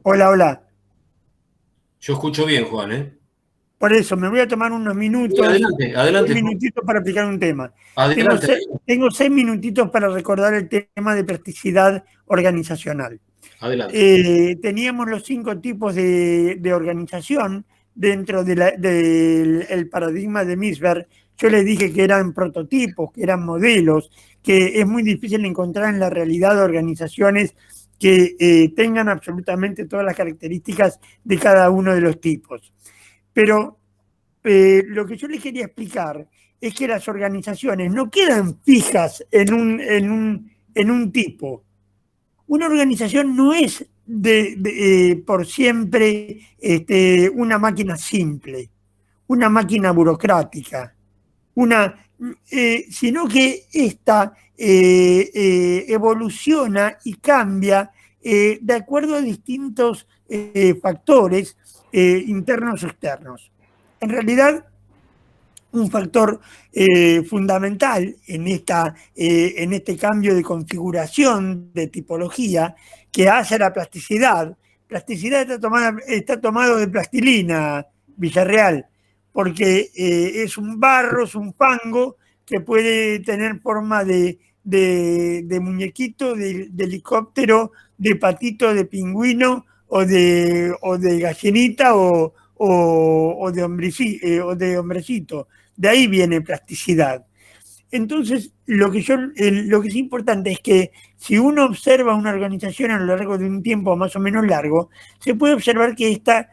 Hola, hola. Yo escucho bien, Juan, ¿eh? Por eso me voy a tomar unos Sí, minutos, adelante, 6 adelante, Juan. minutitos para aplicar un tema. Adelante, adelante. Tengo 6 minutitos para recordar el tema de plasticidad organizacional. Adelante. Teníamos los 5 tipos de organización dentro del el paradigma de Misberg. Yo les dije que eran prototipos, que eran modelos, que es muy difícil encontrar en la realidad organizaciones que tengan absolutamente todas las características de cada uno de los tipos. Pero lo que yo les quería explicar es que las organizaciones no quedan fijas en un tipo. Una organización no es por siempre una máquina simple, una máquina burocrática, sino que esta evoluciona y cambia de acuerdo a distintos factores internos o externos. En realidad, un factor fundamental en este cambio de configuración de tipología que hace la plasticidad. Plasticidad está tomado de plastilina, Villarreal, porque es un barro, es un fango que puede tener forma de muñequito, de helicóptero, de patito, de pingüino o de gallinita o de hombrecito. De ahí viene plasticidad. Entonces, lo que es importante es que si uno observa una organización a lo largo de un tiempo más o menos largo, se puede observar que esta,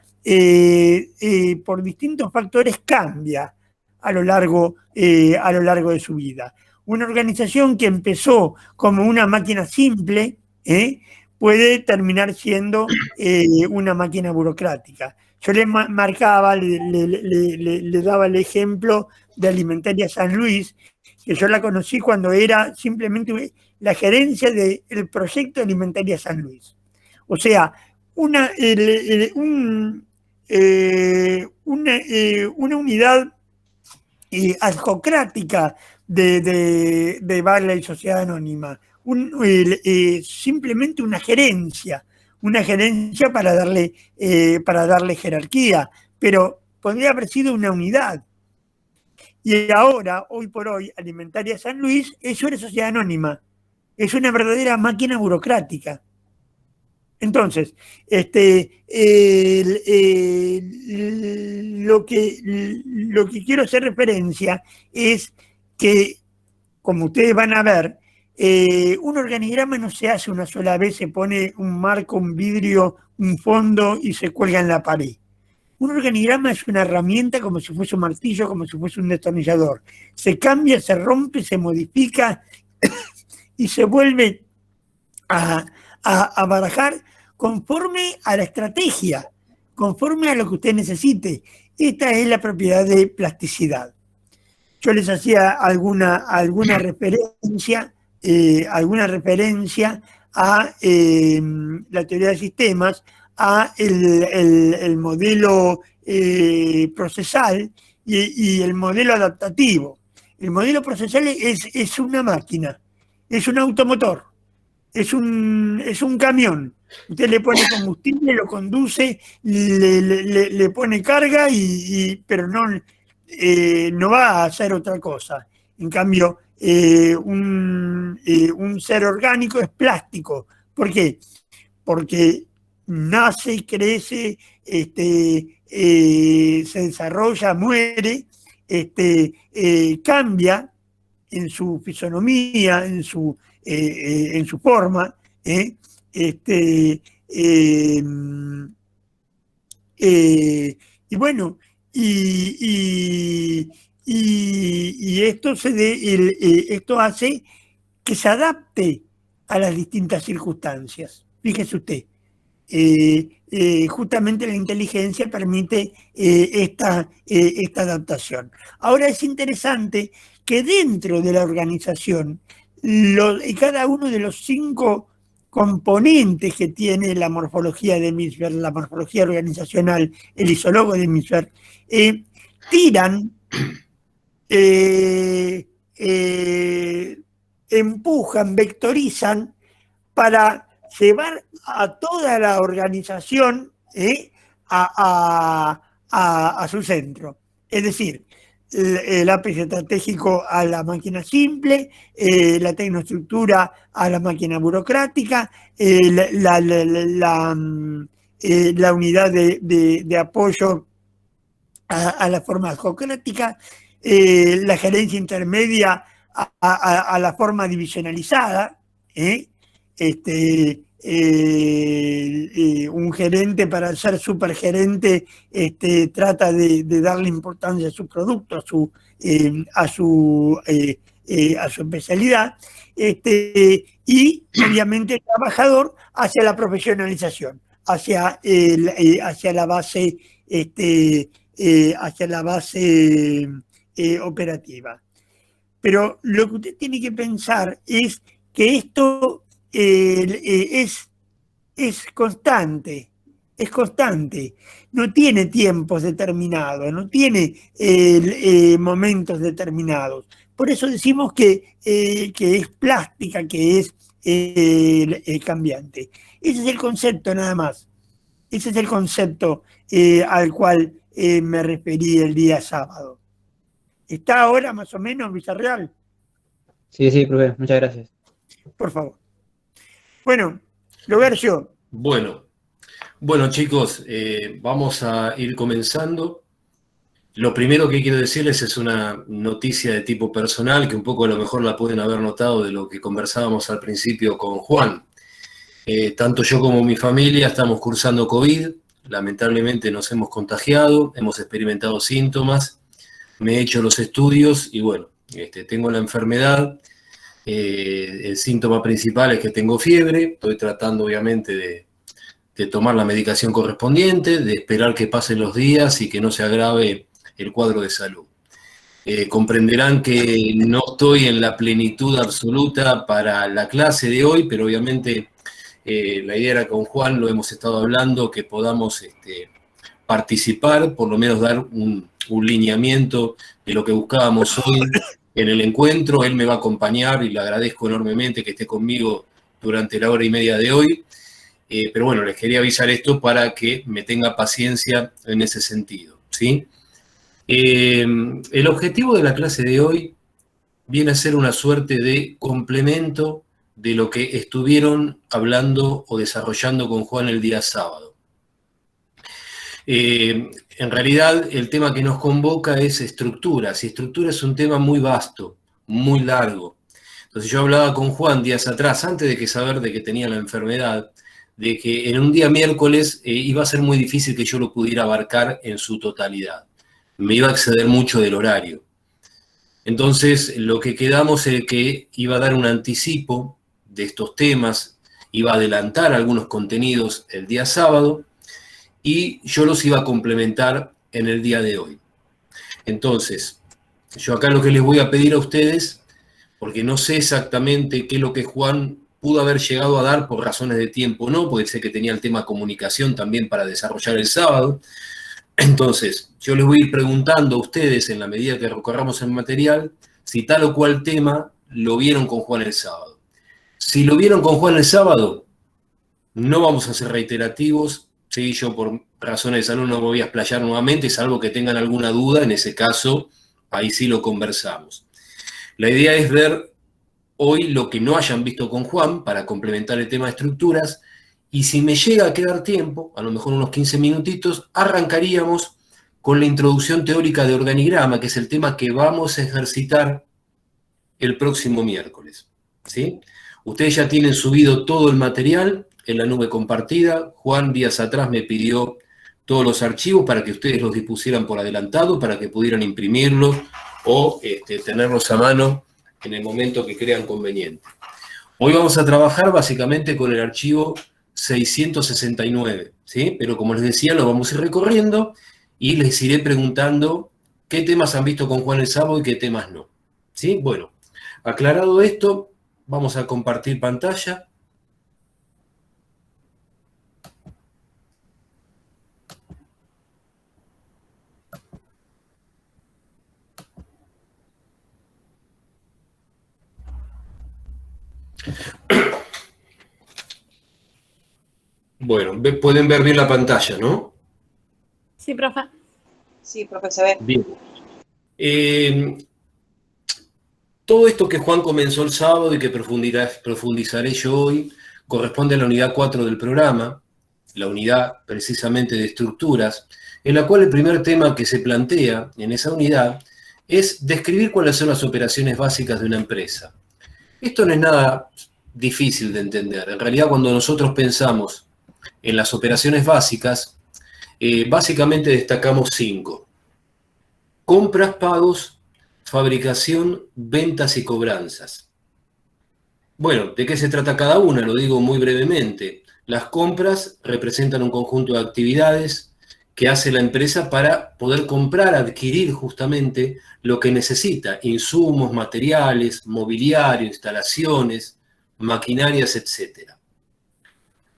por distintos factores, cambia a lo largo de su vida. Una organización que empezó como una máquina simple, puede terminar siendo una máquina burocrática. Yo le marcaba, le daba el ejemplo de Alimentaria San Luis, que yo la conocí cuando era simplemente la gerencia del proyecto Alimentaria San Luis. O sea, una, una unidad adjocrática de Barla y Sociedad Anónima. Simplemente una gerencia para darle jerarquía, pero podría haber sido una unidad. Y ahora, hoy por hoy, Alimentaria San Luis es una sociedad anónima, es una verdadera máquina burocrática. Entonces, lo que quiero hacer referencia es que, como ustedes van a ver, un organigrama no se hace una sola vez, se pone un marco, un vidrio, un fondo y se cuelga en la pared. Un organigrama es una herramienta como si fuese un martillo, como si fuese un destornillador. Se cambia, se rompe, se modifica y se vuelve a barajar conforme a la estrategia, conforme a lo que usted necesite. Esta es la propiedad de plasticidad. Yo les hacía alguna referencia a la teoría de sistemas, a el modelo procesal y el modelo adaptativo. El modelo procesal es una máquina, es un automotor, es un camión. Usted le pone combustible, lo conduce, le pone carga, pero no va a hacer otra cosa. En cambio, un ser orgánico es plástico. ¿Por qué? Porque nace, crece, se desarrolla, muere, cambia en su fisonomía, en su forma, ¿eh? Este, eh, y bueno, y esto hace que se adapte a las distintas circunstancias. Fíjese usted, justamente la inteligencia permite esta adaptación. Ahora es interesante que dentro de la organización, cada uno de los 5 componentes que tiene la morfología de Misberg, la morfología organizacional, el isólogo de Misberg, tiran, eh, empujan, vectorizan para llevar a toda la organización a su centro. Es decir, el API estratégico a la máquina simple, la tecnoestructura a la máquina burocrática, la unidad de apoyo a la forma geocrática, la gerencia intermedia a la forma divisionalizada, un gerente para ser supergerente trata de darle importancia a su producto, a su especialidad, y obviamente el trabajador hacia la profesionalización, hacia la base hacia la base operativa. Pero lo que usted tiene que pensar es que esto es constante, no tiene tiempos determinados, no tiene momentos determinados. Por eso decimos que es plástica, que es cambiante. Ese es el concepto nada más. Ese es el concepto al cual me referí el día sábado. ¿Está ahora más o menos Villarreal? Sí, sí, profe, muchas gracias. Por favor. Bueno, Logercio. Bueno, chicos, vamos a ir comenzando. Lo primero que quiero decirles es una noticia de tipo personal, que un poco a lo mejor la pueden haber notado de lo que conversábamos al principio con Juan. Tanto yo como mi familia estamos cursando COVID, lamentablemente nos hemos contagiado, hemos experimentado síntomas, me he hecho los estudios y bueno, tengo la enfermedad. El síntoma principal es que tengo fiebre, estoy tratando obviamente de tomar la medicación correspondiente, de esperar que pasen los días y que no se agrave el cuadro de salud. Comprenderán que no estoy en la plenitud absoluta para la clase de hoy, pero obviamente la idea era con Juan, lo hemos estado hablando, que podamos participar, por lo menos dar un lineamiento de lo que buscábamos hoy en el encuentro. Él me va a acompañar y le agradezco enormemente que esté conmigo durante la hora y media de hoy. Pero bueno, les quería avisar esto para que me tenga paciencia en ese sentido, ¿sí? El objetivo de la clase de hoy viene a ser una suerte de complemento de lo que estuvieron hablando o desarrollando con Juan el día sábado. En realidad, el tema que nos convoca es estructuras, y estructura es un tema muy vasto, muy largo. Entonces yo hablaba con Juan días atrás, antes de saber de que tenía la enfermedad, de que en un día miércoles iba a ser muy difícil que yo lo pudiera abarcar en su totalidad. Me iba a exceder mucho del horario. Entonces, lo que quedamos es que iba a dar un anticipo de estos temas, iba a adelantar algunos contenidos el día sábado y yo los iba a complementar en el día de hoy. Entonces, yo acá lo que les voy a pedir a ustedes, porque no sé exactamente qué es lo que Juan pudo haber llegado a dar por razones de tiempo o no, porque sé que tenía el tema comunicación también para desarrollar el sábado. Entonces, yo les voy a ir preguntando a ustedes, en la medida que recorramos el material, si tal o cual tema lo vieron con Juan el sábado. Si lo vieron con Juan el sábado, no vamos a ser reiterativos. Sí, yo por razones de salud no me voy a explayar nuevamente, salvo que tengan alguna duda, en ese caso, ahí sí lo conversamos. La idea es ver hoy lo que no hayan visto con Juan para complementar el tema de estructuras. Y si me llega a quedar tiempo, a lo mejor unos 15 minutitos, arrancaríamos con la introducción teórica de organigrama, que es el tema que vamos a ejercitar el próximo miércoles, ¿sí? Ustedes ya tienen subido todo el material en la nube compartida. Juan días atrás me pidió todos los archivos para que ustedes los dispusieran por adelantado, para que pudieran imprimirlos o tenerlos a mano en el momento que crean conveniente. Hoy vamos a trabajar básicamente con el archivo 669, ¿sí? Pero como les decía, lo vamos a ir recorriendo y les iré preguntando qué temas han visto con Juan el sábado y qué temas no, ¿sí? Bueno, aclarado esto, vamos a compartir pantalla. Bueno, pueden ver bien la pantalla, ¿no? Sí, profe. Sí, profe, se ve. Bien. Todo esto que Juan comenzó el sábado y que profundizaré yo hoy, corresponde a la unidad 4 del programa, la unidad precisamente de estructuras, en la cual el primer tema que se plantea en esa unidad es describir cuáles son las operaciones básicas de una empresa. Esto no es nada difícil de entender. En realidad, cuando nosotros pensamos en las operaciones básicas, básicamente destacamos 5. Compras, pagos, fabricación, ventas y cobranzas. Bueno, ¿de qué se trata cada una? Lo digo muy brevemente. Las compras representan un conjunto de actividades que hace la empresa para poder comprar, adquirir justamente lo que necesita, insumos, materiales, mobiliario, instalaciones, maquinarias, etc.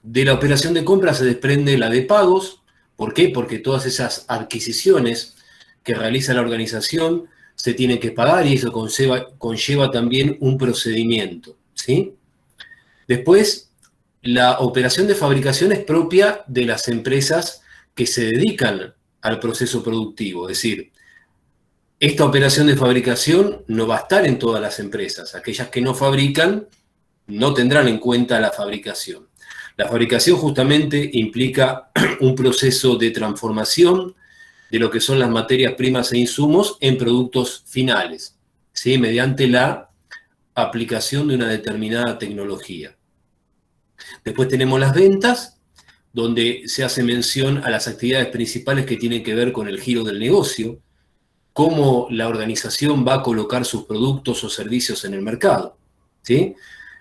De la operación de compra se desprende la de pagos. ¿Por qué? Porque todas esas adquisiciones que realiza la organización se tienen que pagar y eso conlleva también un procedimiento, ¿sí? Después, la operación de fabricación es propia de las empresas que se dedican al proceso productivo. Es decir, esta operación de fabricación no va a estar en todas las empresas. Aquellas que no fabrican no tendrán en cuenta la fabricación. La fabricación justamente implica un proceso de transformación de lo que son las materias primas e insumos en productos finales, ¿sí? Mediante la aplicación de una determinada tecnología. Después tenemos las ventas, donde se hace mención a las actividades principales que tienen que ver con el giro del negocio, cómo la organización va a colocar sus productos o servicios en el mercado, ¿sí?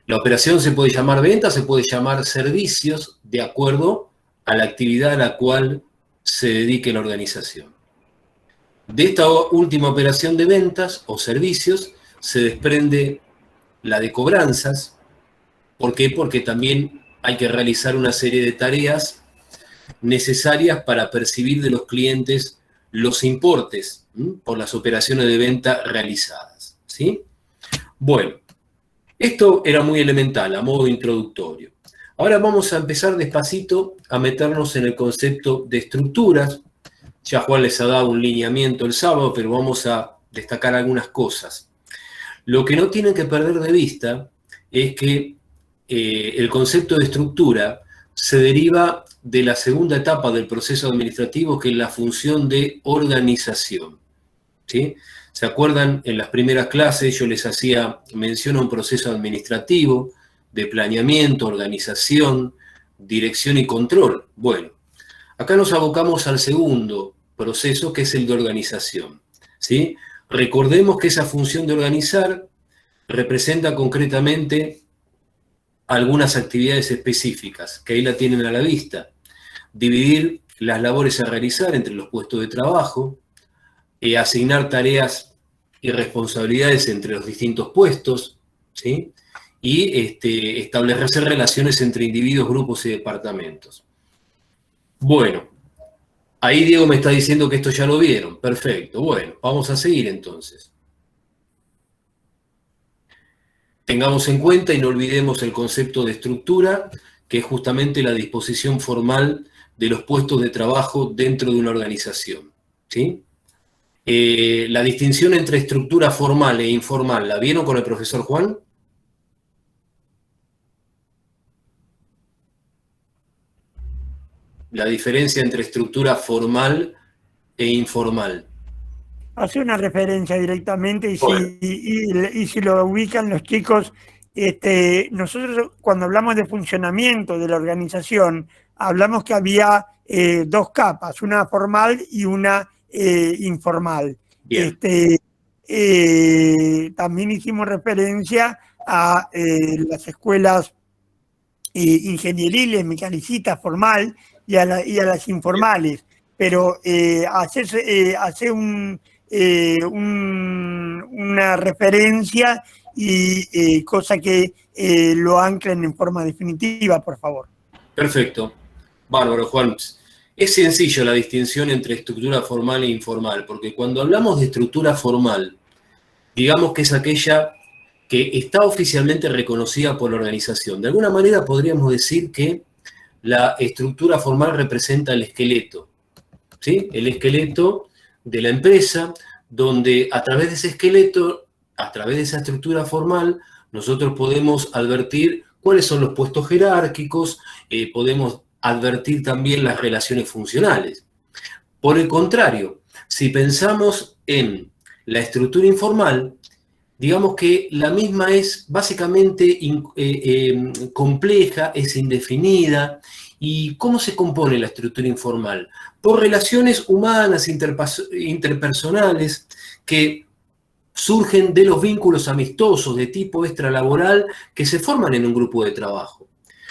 La operación se puede llamar venta, se puede llamar servicios, de acuerdo a la actividad a la cual se dedique la organización. De esta última operación de ventas o servicios se desprende la de cobranzas. ¿Por qué? Porque también hay que realizar una serie de tareas necesarias para percibir de los clientes los importes por las operaciones de venta realizadas, ¿sí? Bueno, esto era muy elemental, a modo introductorio. Ahora vamos a empezar despacito a meternos en el concepto de estructuras. Ya Juan les ha dado un lineamiento el sábado, pero vamos a destacar algunas cosas. Lo que no tienen que perder de vista es que el concepto de estructura se deriva de la segunda etapa del proceso administrativo, que es la función de organización, ¿sí? ¿Se acuerdan? En las primeras clases yo les hacía mención a un proceso administrativo de planeamiento, organización, dirección y control. Bueno, acá nos abocamos al segundo proceso, que es el de organización, ¿sí? Recordemos que esa función de organizar representa concretamente algunas actividades específicas, que ahí la tienen a la vista. Dividir las labores a realizar entre los puestos de trabajo, asignar tareas y responsabilidades entre los distintos puestos, ¿sí? Y establecer relaciones entre individuos, grupos y departamentos. Bueno, ahí Diego me está diciendo que esto ya lo vieron. Perfecto, bueno, vamos a seguir entonces. Tengamos en cuenta y no olvidemos el concepto de estructura, que es justamente la disposición formal de los puestos de trabajo dentro de una organización, ¿sí? La distinción entre estructura formal e informal, ¿la vieron con el profesor Juan? La diferencia entre estructura formal e informal. Hace una referencia directamente y, Bueno. si lo ubican los chicos, nosotros cuando hablamos de funcionamiento de la organización, hablamos que había 2 capas, una formal y una informal. Bien. También hicimos referencia a las escuelas ingenieriles, mecanicistas, formal, y a las informales, pero hace una referencia y cosa que lo anclen en forma definitiva, por favor. Perfecto. Bárbaro, Juan. Es sencillo la distinción entre estructura formal e informal, porque cuando hablamos de estructura formal, digamos que es aquella que está oficialmente reconocida por la organización. De alguna manera podríamos decir que la estructura formal representa el esqueleto, ¿sí? El esqueleto de la empresa, donde a través de ese esqueleto, a través de esa estructura formal, nosotros podemos advertir cuáles son los puestos jerárquicos, podemos advertir también las relaciones funcionales. Por el contrario, si pensamos en la estructura informal, digamos que la misma es básicamente compleja, es indefinida. ¿Y cómo se compone la estructura informal? Por relaciones humanas, interpersonales, que surgen de los vínculos amistosos de tipo extralaboral que se forman en un grupo de trabajo.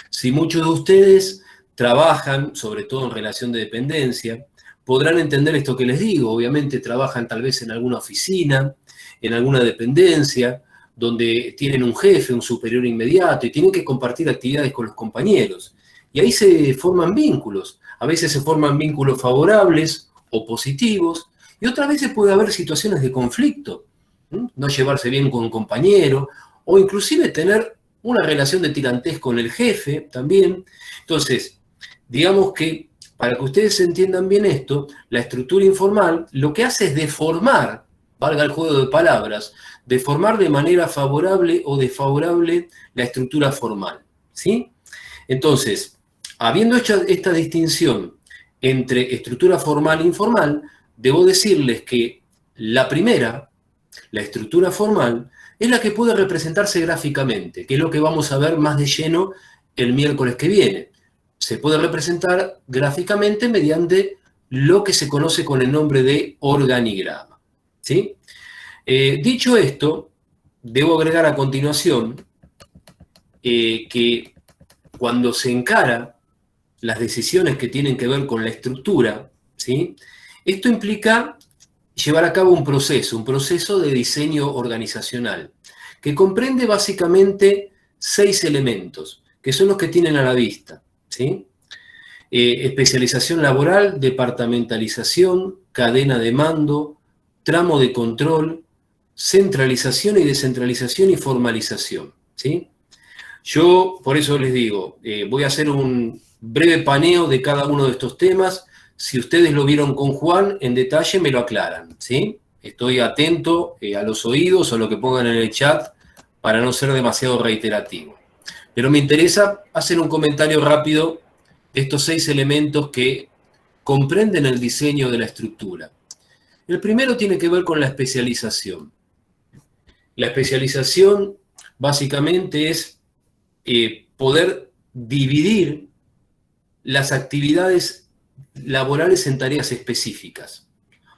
Si muchos de ustedes trabajan, sobre todo en relación de dependencia, podrán entender esto que les digo. Obviamente trabajan tal vez en alguna oficina, en alguna dependencia, donde tienen un jefe, un superior inmediato, y tienen que compartir actividades con los compañeros. Y ahí se forman vínculos. A veces se forman vínculos favorables o positivos, y otras veces puede haber situaciones de conflicto. No llevarse bien con un compañero, o inclusive tener una relación de tirantez con el jefe también. Entonces, digamos que, para que ustedes entiendan bien esto, la estructura informal lo que hace es deformar, valga el juego de palabras, deformar de manera favorable o desfavorable la estructura formal, ¿sí? Entonces, habiendo hecho esta distinción entre estructura formal e informal, debo decirles que la primera, la estructura formal, es la que puede representarse gráficamente, que es lo que vamos a ver más de lleno el miércoles que viene. Se puede representar gráficamente mediante lo que se conoce con el nombre de organigrama, ¿sí? Dicho esto, debo agregar a continuación que cuando se encara las decisiones que tienen que ver con la estructura, ¿sí? Esto implica llevar a cabo un proceso de diseño organizacional, que comprende básicamente 6 elementos, que son los que tienen a la vista, ¿sí? Especialización laboral, departamentalización, cadena de mando, tramo de control, centralización y descentralización y formalización, ¿sí? Yo, por eso les digo, voy a hacer un breve paneo de cada uno de estos temas. Si ustedes lo vieron con Juan en detalle, me lo aclaran, ¿sí? Estoy atento a los oídos o a lo que pongan en el chat para no ser demasiado reiterativo. Pero me interesa hacer un comentario rápido de estos 6 elementos que comprenden el diseño de la estructura. El primero tiene que ver con la especialización. La especialización básicamente es poder dividir las actividades laborales en tareas específicas.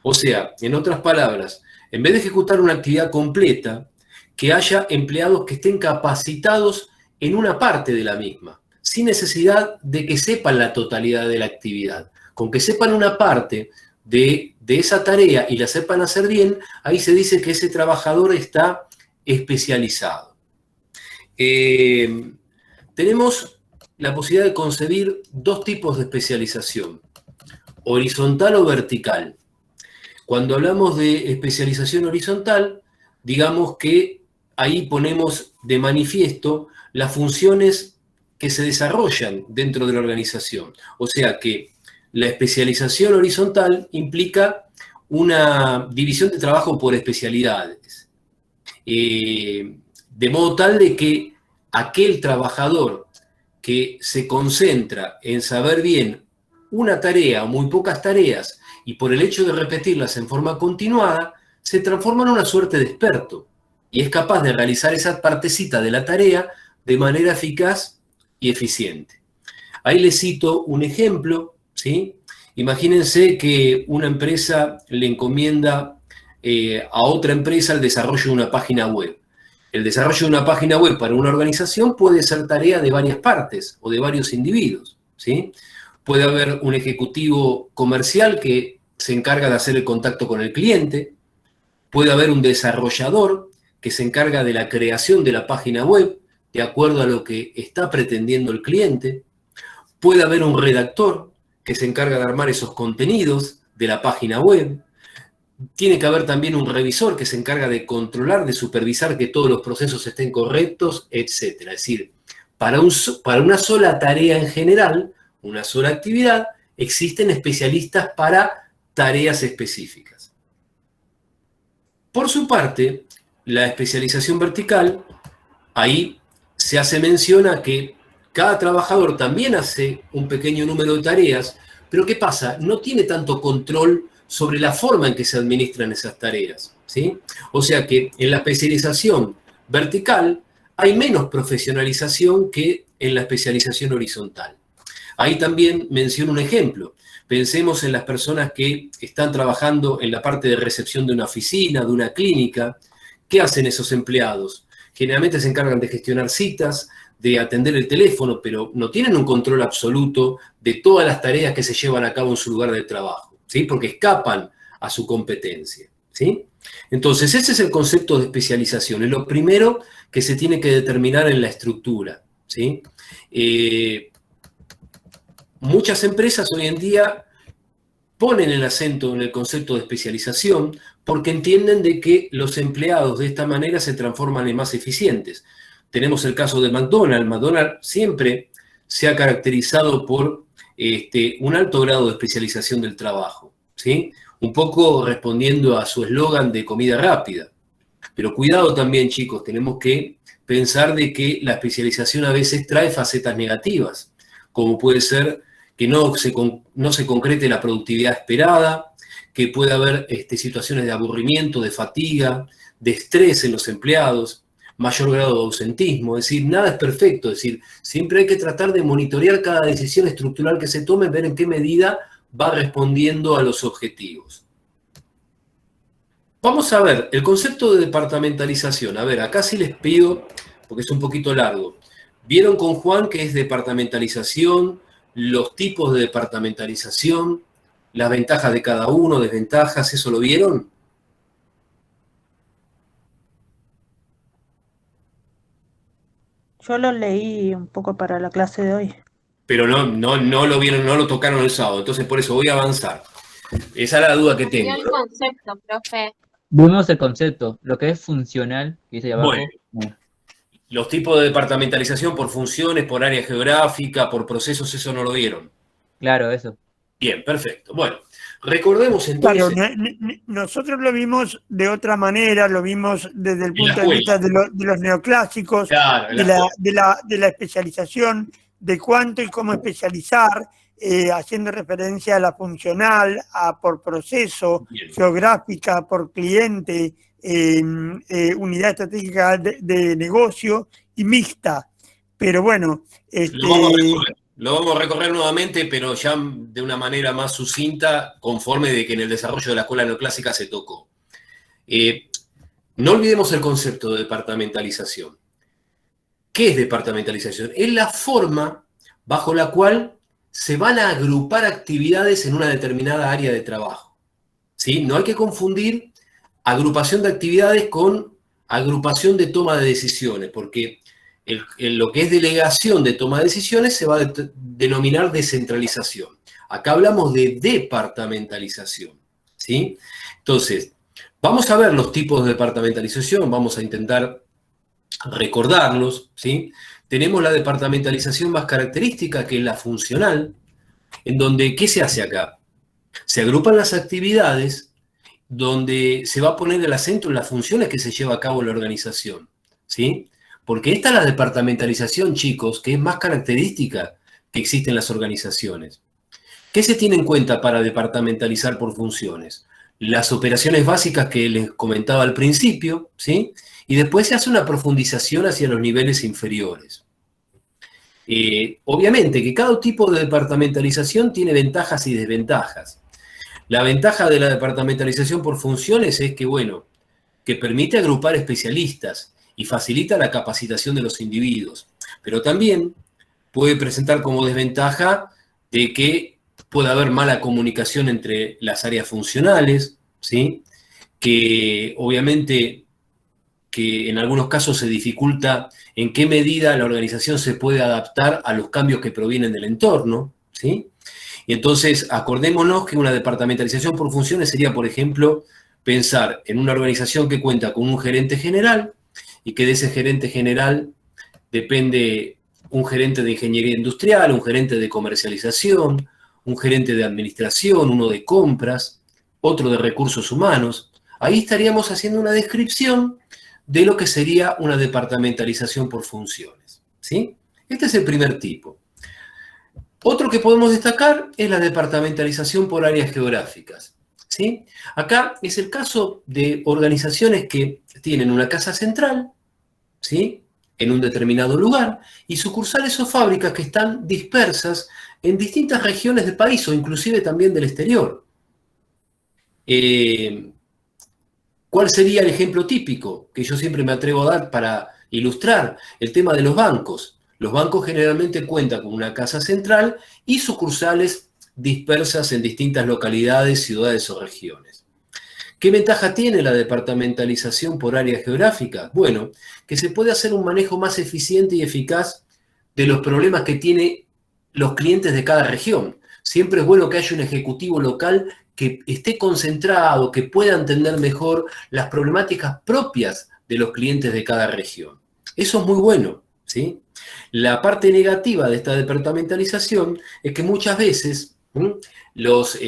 O sea, en otras palabras, en vez de ejecutar una actividad completa, que haya empleados que estén capacitados en una parte de la misma, sin necesidad de que sepan la totalidad de la actividad. Con que sepan una parte de esa tarea y la sepan hacer bien, ahí se dice que ese trabajador está especializado. Tenemos la posibilidad de concebir 2 tipos de especialización, horizontal o vertical. Cuando hablamos de especialización horizontal, digamos que ahí ponemos de manifiesto las funciones que se desarrollan dentro de la organización. O sea que la especialización horizontal implica una división de trabajo por especialidades. De modo tal de que aquel trabajador que se concentra en saber bien una tarea o muy pocas tareas y por el hecho de repetirlas en forma continuada, se transforma en una suerte de experto y es capaz de realizar esa partecita de la tarea de manera eficaz y eficiente. Ahí les cito un ejemplo, ¿sí? Imagínense que una empresa le encomienda a otra empresa el desarrollo de una página web. El desarrollo de una página web para una organización puede ser tarea de varias partes o de varios individuos, ¿sí? Puede haber un ejecutivo comercial que se encarga de hacer el contacto con el cliente, puede haber un desarrollador que se encarga de la creación de la página web de acuerdo a lo que está pretendiendo el cliente, puede haber un redactor que se encarga de armar esos contenidos de la página web, tiene que haber también un revisor que se encarga de controlar, de supervisar que todos los procesos estén correctos, etc. Es decir, para una sola tarea en general, una sola actividad, existen especialistas para tareas específicas. Por su parte, la especialización vertical, ahí se hace mención a que cada trabajador también hace un pequeño número de tareas, pero ¿qué pasa? No tiene tanto control sobre la forma en que se administran esas tareas, ¿sí? O sea que en la especialización vertical hay menos profesionalización que en la especialización horizontal. Ahí también menciono un ejemplo. Pensemos en las personas que están trabajando en la parte de recepción de una oficina, de una clínica. ¿Qué hacen esos empleados? Generalmente se encargan de gestionar citas, de atender el teléfono, pero no tienen un control absoluto de todas las tareas que se llevan a cabo en su lugar de trabajo, ¿sí? Porque escapan a su competencia, ¿sí? Entonces, ese es el concepto de especialización. Es lo primero que se tiene que determinar en la estructura, ¿sí? Muchas empresas hoy en día ponen el acento en el concepto de especialización porque entienden de que los empleados de esta manera se transforman en más eficientes. Tenemos el caso de McDonald's. McDonald's siempre se ha caracterizado por un alto grado de especialización del trabajo, ¿sí? Un poco respondiendo a su eslogan de comida rápida. Pero cuidado también, chicos, tenemos que pensar de que la especialización a veces trae facetas negativas, como puede ser que no se concrete la productividad esperada, que puede haber situaciones de aburrimiento, de fatiga, de estrés en los empleados, mayor grado de ausentismo. Es decir, nada es perfecto. Es decir, siempre hay que tratar de monitorear cada decisión estructural que se tome, ver en qué medida va respondiendo a los objetivos. Vamos a ver el concepto de departamentalización. A ver, acá sí les pido, porque es un poquito largo. ¿Vieron con Juan qué es departamentalización? Los tipos de departamentalización, las ventajas de cada uno, desventajas, ¿eso lo vieron? Yo lo leí un poco para la clase de hoy. Pero no lo vieron, no lo tocaron el sábado, entonces por eso voy a avanzar. Esa es la duda que tengo. El concepto, profe. Vimos el concepto, lo que es funcional, que dice ahí abajo. Bueno, los tipos de departamentalización por funciones, por área geográfica, por procesos, eso no lo vieron. Claro, eso. Bien, perfecto. Bueno, recordemos entonces... Claro, nosotros lo vimos de otra manera, lo vimos desde el punto de vista de los neoclásicos, claro, de la especialización, de cuánto y cómo especializar, haciendo referencia a la funcional, a por proceso, bien, geográfica, por cliente, unidad estratégica de negocio y mixta. Pero bueno, lo vamos a recorrer nuevamente, pero ya de una manera más sucinta, conforme de que en el desarrollo de la escuela neoclásica se tocó. No olvidemos el concepto de departamentalización. ¿Qué es departamentalización? Es la forma bajo la cual se van a agrupar actividades en una determinada área de trabajo, ¿sí? No hay que confundir agrupación de actividades con agrupación de toma de decisiones, porque lo que es delegación de toma de decisiones se va a denominar descentralización. Acá hablamos de departamentalización, ¿sí? Entonces, vamos a ver los tipos de departamentalización, vamos a intentar recordarlos, ¿sí? Tenemos la departamentalización más característica, que es la funcional, en donde, ¿qué se hace acá? Se agrupan las actividades donde se va a poner el acento en las funciones que se lleva a cabo la organización, ¿sí? Porque esta es la departamentalización, chicos, que es más característica que existe en las organizaciones. ¿Qué se tiene en cuenta para departamentalizar por funciones? Las operaciones básicas que les comentaba al principio, ¿sí? Y después se hace una profundización hacia los niveles inferiores. Obviamente que cada tipo de departamentalización tiene ventajas y desventajas. La ventaja de la departamentalización por funciones es que, bueno, que permite agrupar especialistas y facilita la capacitación de los individuos. Pero también puede presentar como desventaja de que puede haber mala comunicación entre las áreas funcionales, ¿sí? Que obviamente que en algunos casos se dificulta en qué medida la organización se puede adaptar a los cambios que provienen del entorno, ¿sí? Y entonces, acordémonos que una departamentalización por funciones sería, por ejemplo, pensar en una organización que cuenta con un gerente general y que de ese gerente general depende un gerente de ingeniería industrial, un gerente de comercialización, un gerente de administración, uno de compras, otro de recursos humanos. Ahí estaríamos haciendo una descripción de lo que sería una departamentalización por funciones, ¿sí? Este es el primer tipo. Otro que podemos destacar es la departamentalización por áreas geográficas, ¿sí? Acá es el caso de organizaciones que tienen una casa central, ¿sí?, en un determinado lugar, y sucursales o fábricas que están dispersas en distintas regiones del país o inclusive también del exterior. ¿Cuál sería el ejemplo típico que yo siempre me atrevo a dar para ilustrar? El tema de los bancos. Los bancos generalmente cuentan con una casa central y sucursales dispersas en distintas localidades, ciudades o regiones. ¿Qué ventaja tiene la departamentalización por áreas geográficas? Bueno, que se puede hacer un manejo más eficiente y eficaz de los problemas que tienen los clientes de cada región. Siempre es bueno que haya un ejecutivo local que esté concentrado, que pueda entender mejor las problemáticas propias de los clientes de cada región. Eso es muy bueno, ¿sí? La parte negativa de esta departamentalización es que muchas veces los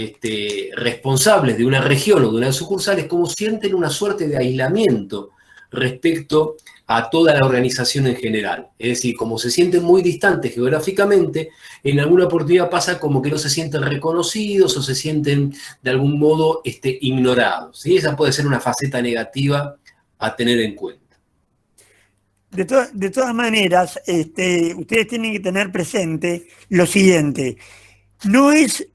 responsables de una región o de una sucursal es como sienten una suerte de aislamiento respecto a toda la organización en general. Es decir, como se sienten muy distantes geográficamente, en alguna oportunidad pasa como que no se sienten reconocidos o se sienten de algún modo ignorados, ¿sí? Esa puede ser una faceta negativa a tener en cuenta. De todas maneras, ustedes tienen que tener presente lo siguiente. No es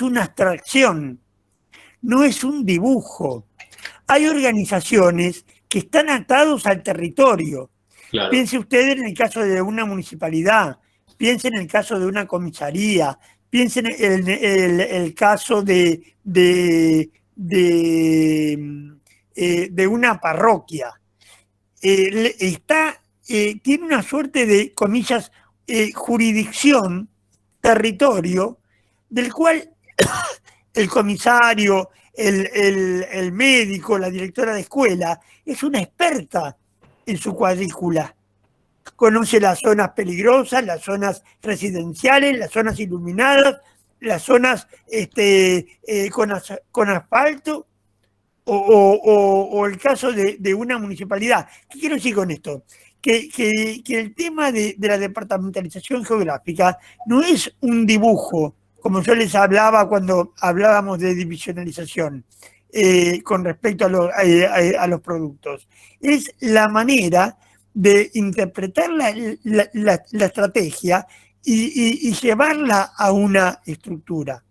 una abstracción, no es un dibujo. Hay organizaciones que están atados al territorio. Claro. Piense usted en el caso de una municipalidad, piense en el caso de una comisaría, piense en el caso de una parroquia. Tiene una suerte de, comillas, jurisdicción, territorio, del cual el comisario, el médico, la directora de escuela, es una experta en su cuadrícula. Conoce las zonas peligrosas, las zonas residenciales, las zonas iluminadas, las zonas con asfalto, o el caso de una municipalidad. ¿Qué quiero decir con esto? Que el tema de la departamentalización geográfica no es un dibujo, como yo les hablaba cuando hablábamos de divisionalización con respecto a los productos. Es la manera de interpretar la estrategia y llevarla a una estructura.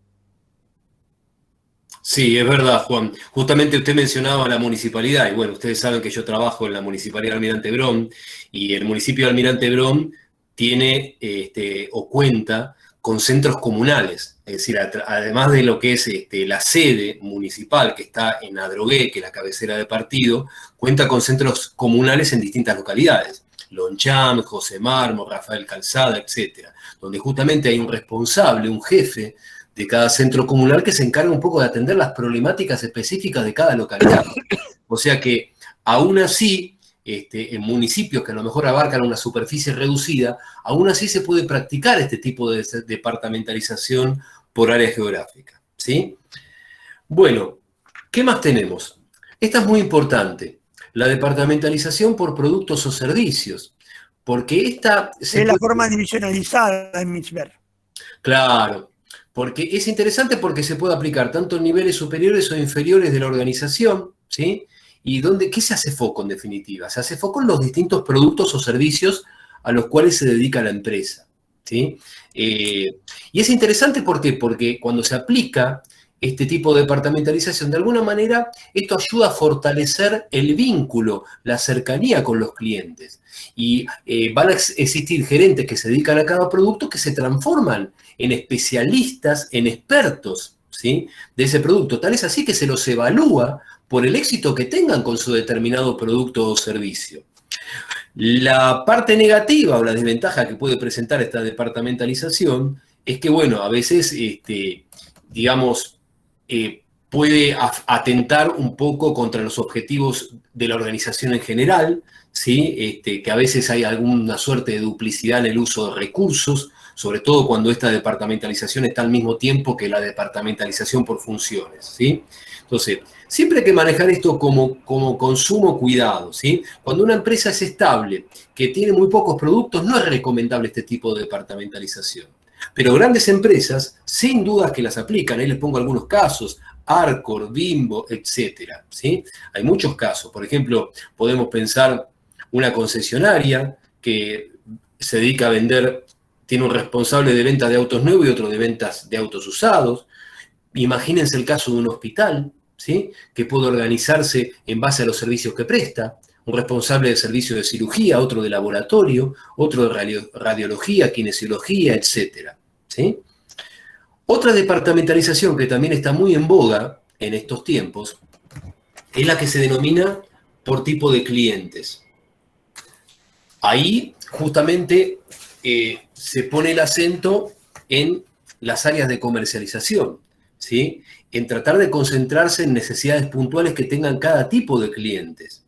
Sí, es verdad, Juan. Justamente usted mencionaba la municipalidad, y bueno, ustedes saben que yo trabajo en la Municipalidad de Almirante Brown, y el municipio de Almirante Brown tiene o cuenta con centros comunales, es decir, además de lo que es la sede municipal que está en Adrogué, que es la cabecera de partido, cuenta con centros comunales en distintas localidades, Longchamp, José Mármol, Rafael Calzada, etcétera, donde justamente hay un responsable, un jefe de cada centro comunal que se encarga un poco de atender las problemáticas específicas de cada localidad. O sea que, aún así, en municipios que a lo mejor abarcan una superficie reducida, aún así se puede practicar este tipo de departamentalización por área geográfica, ¿sí? Bueno, ¿qué más tenemos? Esta es muy importante, la departamentalización por productos o servicios, porque esta... Es la forma divisionalizada en Mixber. Claro. Porque es interesante porque se puede aplicar tanto en niveles superiores o inferiores de la organización, ¿sí? ¿Y qué se hace foco en definitiva? Se hace foco en los distintos productos o servicios a los cuales se dedica la empresa, ¿sí? Y es interesante ¿por qué? Porque cuando se aplica este tipo de departamentalización, de alguna manera esto ayuda a fortalecer el vínculo, la cercanía con los clientes. Y van a existir gerentes que se dedican a cada producto que se transforman en especialistas, en expertos, ¿sí?, de ese producto. Tal es así que se los evalúa por el éxito que tengan con su determinado producto o servicio. La parte negativa o la desventaja que puede presentar esta departamentalización es que, bueno, a veces, digamos, puede atentar un poco contra los objetivos de la organización en general, ¿sí? Que a veces hay alguna suerte de duplicidad en el uso de recursos, sobre todo cuando esta departamentalización está al mismo tiempo que la departamentalización por funciones, ¿sí? Entonces, siempre hay que manejar esto como consumo cuidado, ¿sí? Cuando una empresa es estable, que tiene muy pocos productos, no es recomendable este tipo de departamentalización. Pero grandes empresas, sin dudas que las aplican, ahí les pongo algunos casos, Arcor, Bimbo, etcétera, ¿sí? Hay muchos casos. Por ejemplo, podemos pensar una concesionaria que se dedica a vender, tiene un responsable de venta de autos nuevos y otro de ventas de autos usados. Imagínense el caso de un hospital, ¿sí? Que puede organizarse en base a los servicios que presta. Un responsable de servicio de cirugía, otro de laboratorio, otro de radiología, kinesiología, etcétera, ¿sí? Otra departamentalización que también está muy en boga en estos tiempos es la que se denomina por tipo de clientes. Ahí justamente se pone el acento en las áreas de comercialización, ¿sí? En tratar de concentrarse en necesidades puntuales que tengan cada tipo de clientes.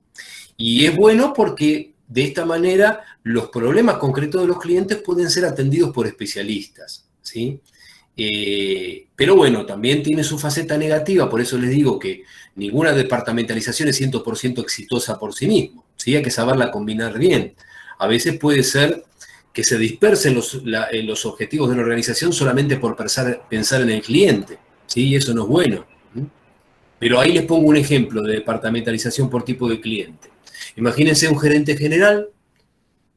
Y es bueno porque de esta manera los problemas concretos de los clientes pueden ser atendidos por especialistas, ¿sí? Pero bueno, también tiene su faceta negativa, por eso les digo que ninguna departamentalización es 100% exitosa por sí mismo, ¿sí? Hay que saberla combinar bien. A veces puede ser que se dispersen los objetivos de una organización solamente por pensar en el cliente, ¿sí? Y eso no es bueno. Pero ahí les pongo un ejemplo de departamentalización por tipo de cliente. Imagínense un gerente general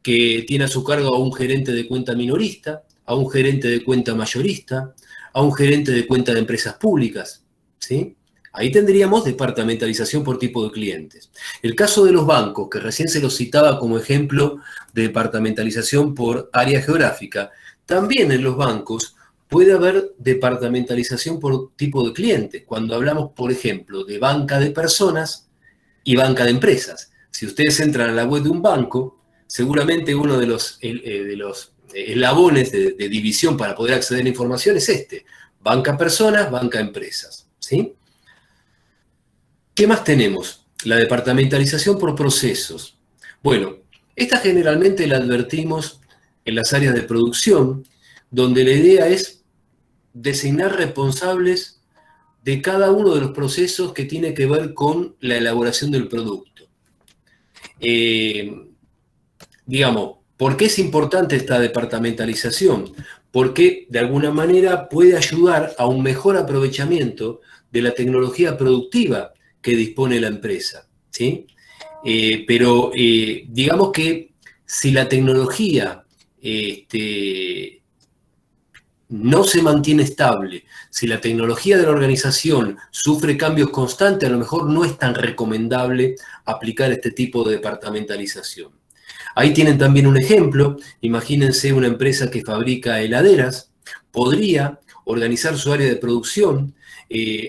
que tiene a su cargo a un gerente de cuenta minorista, a un gerente de cuenta mayorista, a un gerente de cuenta de empresas públicas, ¿sí? Ahí tendríamos departamentalización por tipo de clientes. El caso de los bancos, que recién se los citaba como ejemplo de departamentalización por área geográfica, también en los bancos puede haber departamentalización por tipo de cliente, cuando hablamos, por ejemplo, de banca de personas y banca de empresas. Si ustedes entran a la web de un banco, seguramente uno de los eslabones de división para poder acceder a la información es este: banca personas, banca empresas, ¿sí? ¿Qué más tenemos? La departamentalización por procesos. Bueno, esta generalmente la advertimos en las áreas de producción, donde la idea es designar responsables de cada uno de los procesos que tiene que ver con la elaboración del producto. Digamos, ¿por qué es importante esta departamentalización? Porque de alguna manera puede ayudar a un mejor aprovechamiento de la tecnología productiva que dispone la empresa, ¿sí? Pero digamos que si la tecnología no se mantiene estable, si la tecnología de la organización sufre cambios constantes, a lo mejor no es tan recomendable aplicar este tipo de departamentalización. Ahí tienen también un ejemplo. Imagínense una empresa que fabrica heladeras, podría organizar su área de producción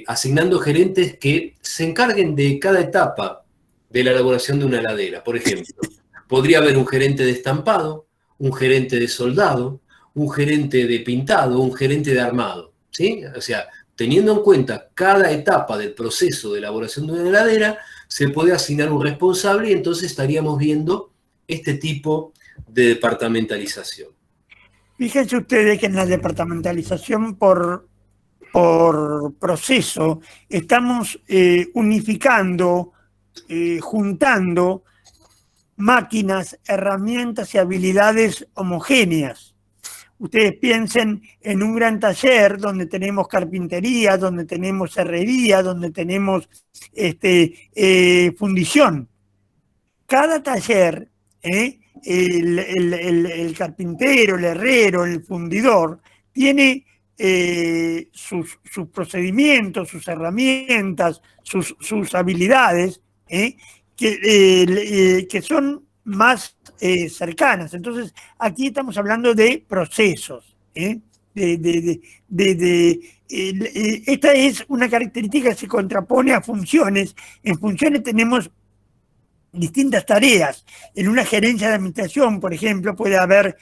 asignando gerentes que se encarguen de cada etapa de la elaboración de una heladera. Por ejemplo, podría haber un gerente de estampado, un gerente de soldado, un gerente de pintado, un gerente de armado, ¿sí? O sea, teniendo en cuenta cada etapa del proceso de elaboración de una heladera, se puede asignar un responsable y entonces estaríamos viendo este tipo de departamentalización. Fíjense ustedes que en la departamentalización por proceso estamos unificando, juntando máquinas, herramientas y habilidades homogéneas. Ustedes piensen en un gran taller donde tenemos carpintería, donde tenemos herrería, donde tenemos fundición. Cada taller, el carpintero, el herrero, el fundidor, tiene sus procedimientos, sus herramientas, sus habilidades, que son más cercanas. Entonces, aquí estamos hablando de procesos. Esta es una característica que se contrapone a funciones. En funciones tenemos distintas tareas. En una gerencia de administración, por ejemplo, puede haber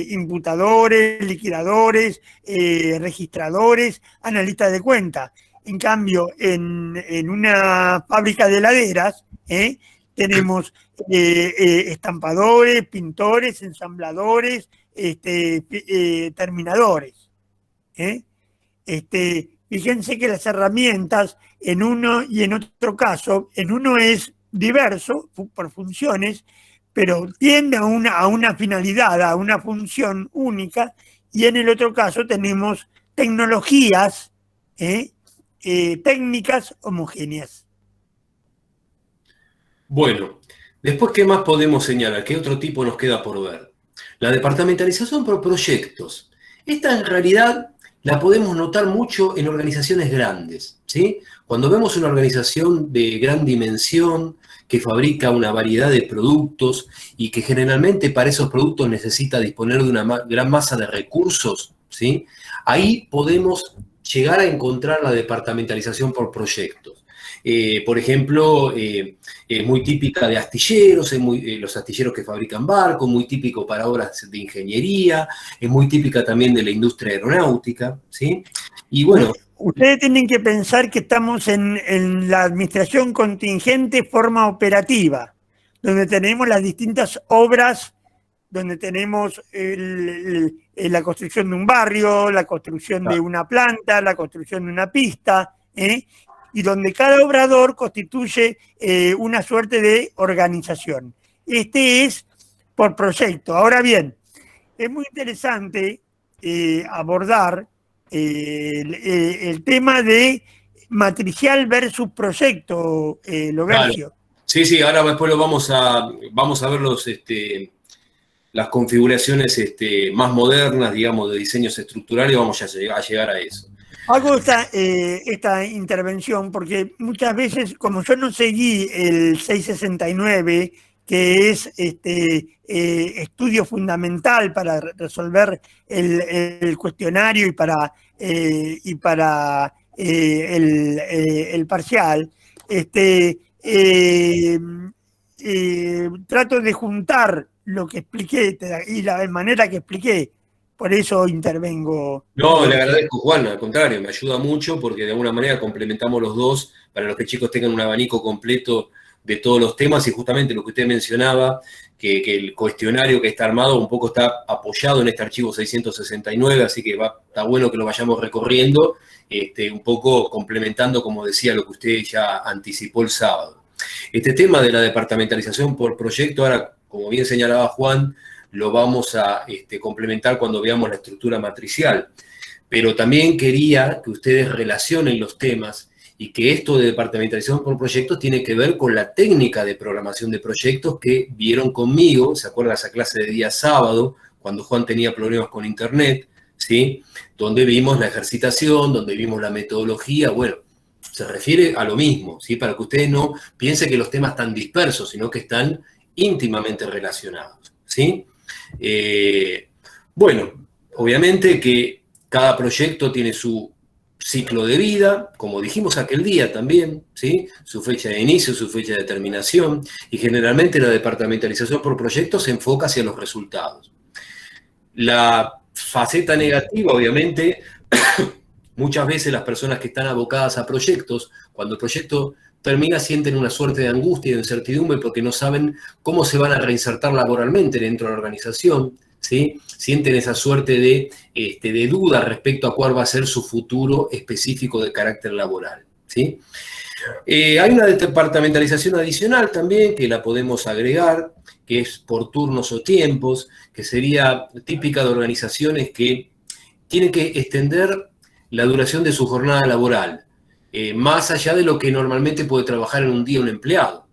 imputadores, liquidadores, registradores, analistas de cuenta. En cambio, en una fábrica de heladeras, tenemos estampadores, pintores, ensambladores, terminadores. Fíjense que las herramientas en uno y en otro caso, en uno es diverso por funciones, pero tiende a una finalidad, a una función única, y en el otro caso tenemos tecnologías, técnicas homogéneas. Bueno, después, ¿qué más podemos señalar? ¿Qué otro tipo nos queda por ver? La departamentalización por proyectos. Esta en realidad la podemos notar mucho en organizaciones grandes, ¿sí? Cuando vemos una organización de gran dimensión que fabrica una variedad de productos y que generalmente para esos productos necesita disponer de una gran masa de recursos, ¿sí? Ahí podemos llegar a encontrar la departamentalización por proyectos. Por ejemplo, es muy típica de astilleros, los astilleros que fabrican barcos, muy típico para obras de ingeniería, es muy típica también de la industria aeronáutica, ¿sí? Y bueno... Ustedes tienen que pensar que estamos en la administración contingente forma operativa, donde tenemos las distintas obras, donde tenemos la construcción de un barrio, la construcción de una planta, la construcción de una pista, y donde cada obrador constituye una suerte de organización. Este es por proyecto. Ahora bien, es muy interesante abordar el tema de matricial versus proyecto, Logercio. Claro. Sí, ahora después vamos a ver las configuraciones más modernas, digamos, de diseños estructurales, vamos a llegar a eso. Hago esta intervención porque muchas veces, como yo no seguí el 669, que es estudio fundamental para resolver el cuestionario y para el parcial, trato de juntar lo que expliqué y la manera que expliqué. Por eso intervengo. No, le agradezco, Juan, al contrario, me ayuda mucho porque de alguna manera complementamos los dos para los que chicos tengan un abanico completo de todos los temas y justamente lo que usted mencionaba, que el cuestionario que está armado un poco está apoyado en este archivo 669, así que está bueno que lo vayamos recorriendo, un poco complementando, como decía, lo que usted ya anticipó el sábado. Este tema de la departamentalización por proyecto, ahora, como bien señalaba Juan, lo vamos a complementar cuando veamos la estructura matricial. Pero también quería que ustedes relacionen los temas y que esto de departamentalización por proyectos tiene que ver con la técnica de programación de proyectos que vieron conmigo, ¿se acuerdan esa clase de día sábado, cuando Juan tenía problemas con internet, ¿sí? Donde vimos la ejercitación, donde vimos la metodología, bueno, se refiere a lo mismo, ¿sí? Para que ustedes no piensen que los temas están dispersos, sino que están íntimamente relacionados, ¿sí? Bueno, obviamente que cada proyecto tiene su ciclo de vida, como dijimos aquel día también, ¿sí? Su fecha de inicio, su fecha de terminación, y generalmente la departamentalización por proyectos se enfoca hacia los resultados. La faceta negativa, obviamente, muchas veces las personas que están abocadas a proyectos, cuando el proyecto termina, sienten una suerte de angustia y de incertidumbre porque no saben cómo se van a reinsertar laboralmente dentro de la organización, ¿sí? Sienten esa suerte de duda respecto a cuál va a ser su futuro específico de carácter laboral, ¿sí? Hay una departamentalización adicional también que la podemos agregar, que es por turnos o tiempos, que sería típica de organizaciones que tienen que extender la duración de su jornada laboral, más allá de lo que normalmente puede trabajar en un día un empleado.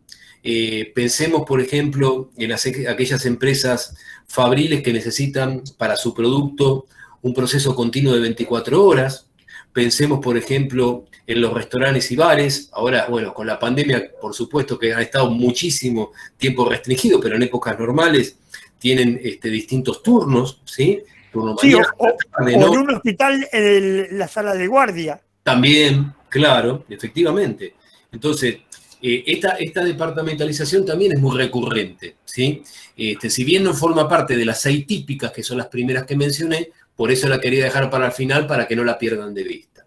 Pensemos, por ejemplo, en aquellas empresas fabriles que necesitan para su producto un proceso continuo de 24 horas. Pensemos, por ejemplo, en los restaurantes y bares. Ahora, bueno, con la pandemia, por supuesto que ha estado muchísimo tiempo restringido, pero en épocas normales tienen distintos turnos, ¿sí? Turno mañana, tarde, o en un hospital, la sala de guardia. También, claro, efectivamente. Entonces, esta departamentalización también es muy recurrente, ¿sí? Si bien no forma parte de las 6 típicas, que son las primeras que mencioné, por eso la quería dejar para el final, para que no la pierdan de vista.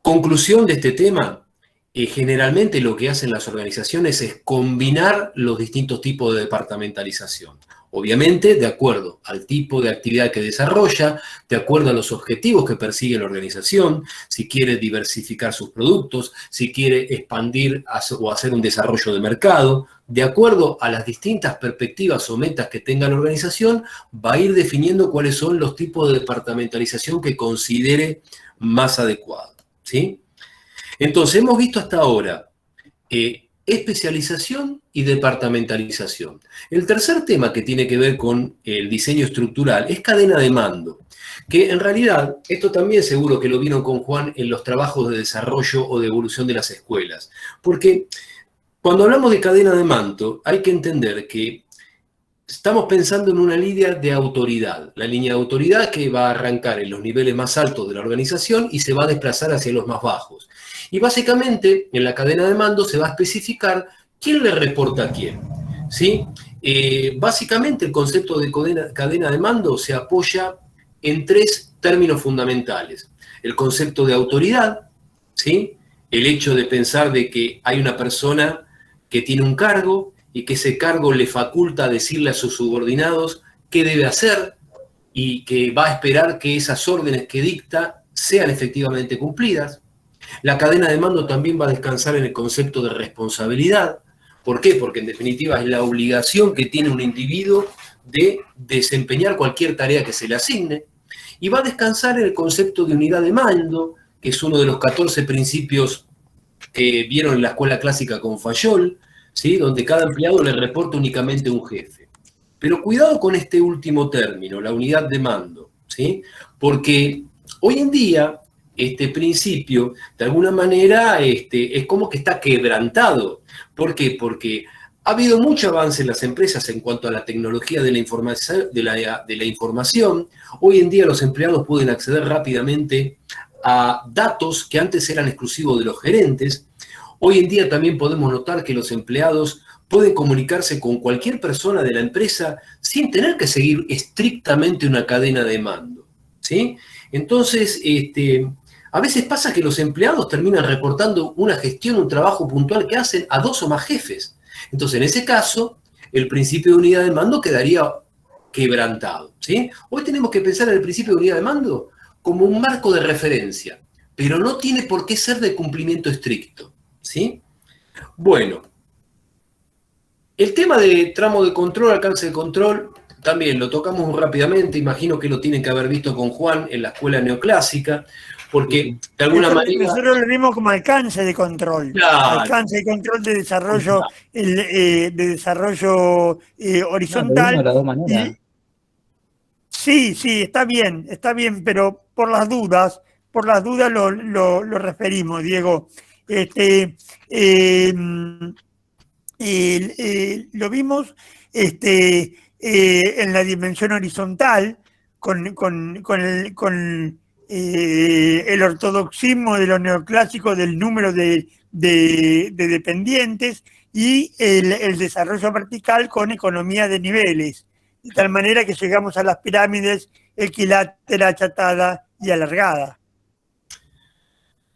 Conclusión de este tema, generalmente lo que hacen las organizaciones es combinar los distintos tipos de departamentalización. Obviamente, de acuerdo al tipo de actividad que desarrolla, de acuerdo a los objetivos que persigue la organización, si quiere diversificar sus productos, si quiere expandir o hacer un desarrollo de mercado, de acuerdo a las distintas perspectivas o metas que tenga la organización, va a ir definiendo cuáles son los tipos de departamentalización que considere más adecuados, ¿sí? Entonces, hemos visto hasta ahora especialización y departamentalización. El tercer tema que tiene que ver con el diseño estructural es cadena de mando, que en realidad, esto también seguro que lo vieron con Juan en los trabajos de desarrollo o de evolución de las escuelas, porque cuando hablamos de cadena de mando hay que entender que estamos pensando en una línea de autoridad, la línea de autoridad que va a arrancar en los niveles más altos de la organización y se va a desplazar hacia los más bajos. Y básicamente, en la cadena de mando se va a especificar quién le reporta a quién, ¿sí? Básicamente, el concepto de cadena de mando se apoya en tres términos fundamentales. El concepto de autoridad, ¿sí? El hecho de pensar de que hay una persona que tiene un cargo y que ese cargo le faculta a decirle a sus subordinados qué debe hacer y que va a esperar que esas órdenes que dicta sean efectivamente cumplidas. La cadena de mando también va a descansar en el concepto de responsabilidad. ¿Por qué? Porque en definitiva es la obligación que tiene un individuo de desempeñar cualquier tarea que se le asigne. Y va a descansar en el concepto de unidad de mando, que es uno de los 14 principios que vieron en la escuela clásica con Fayol, ¿sí? Donde cada empleado le reporta únicamente un jefe. Pero cuidado con este último término, la unidad de mando, ¿sí? Porque hoy en día este principio, de alguna manera, es como que está quebrantado. ¿Por qué? Porque ha habido mucho avance en las empresas en cuanto a la tecnología de la información. Hoy en día los empleados pueden acceder rápidamente a datos que antes eran exclusivos de los gerentes. Hoy en día también podemos notar que los empleados pueden comunicarse con cualquier persona de la empresa sin tener que seguir estrictamente una cadena de mando, ¿sí? Entonces, a veces pasa que los empleados terminan reportando una gestión, un trabajo puntual que hacen a 2 o más jefes. Entonces, en ese caso, el principio de unidad de mando quedaría quebrantado, ¿sí? Hoy tenemos que pensar en el principio de unidad de mando como un marco de referencia, pero no tiene por qué ser de cumplimiento estricto, ¿sí? Bueno, el tema de tramo de control, alcance de control, también lo tocamos muy rápidamente. Imagino que lo tienen que haber visto con Juan en la escuela neoclásica, porque de alguna manera... Nosotros lo vimos como alcance de control. Claro. Alcance de control de desarrollo, de desarrollo horizontal. De las dos maneras. Sí, está bien, pero por las dudas lo referimos, Diego. Lo vimos en la dimensión horizontal con el ortodoxismo de lo neoclásico del número de dependientes y el desarrollo vertical con economía de niveles, de tal manera que llegamos a las pirámides equilátera, achatada y alargada.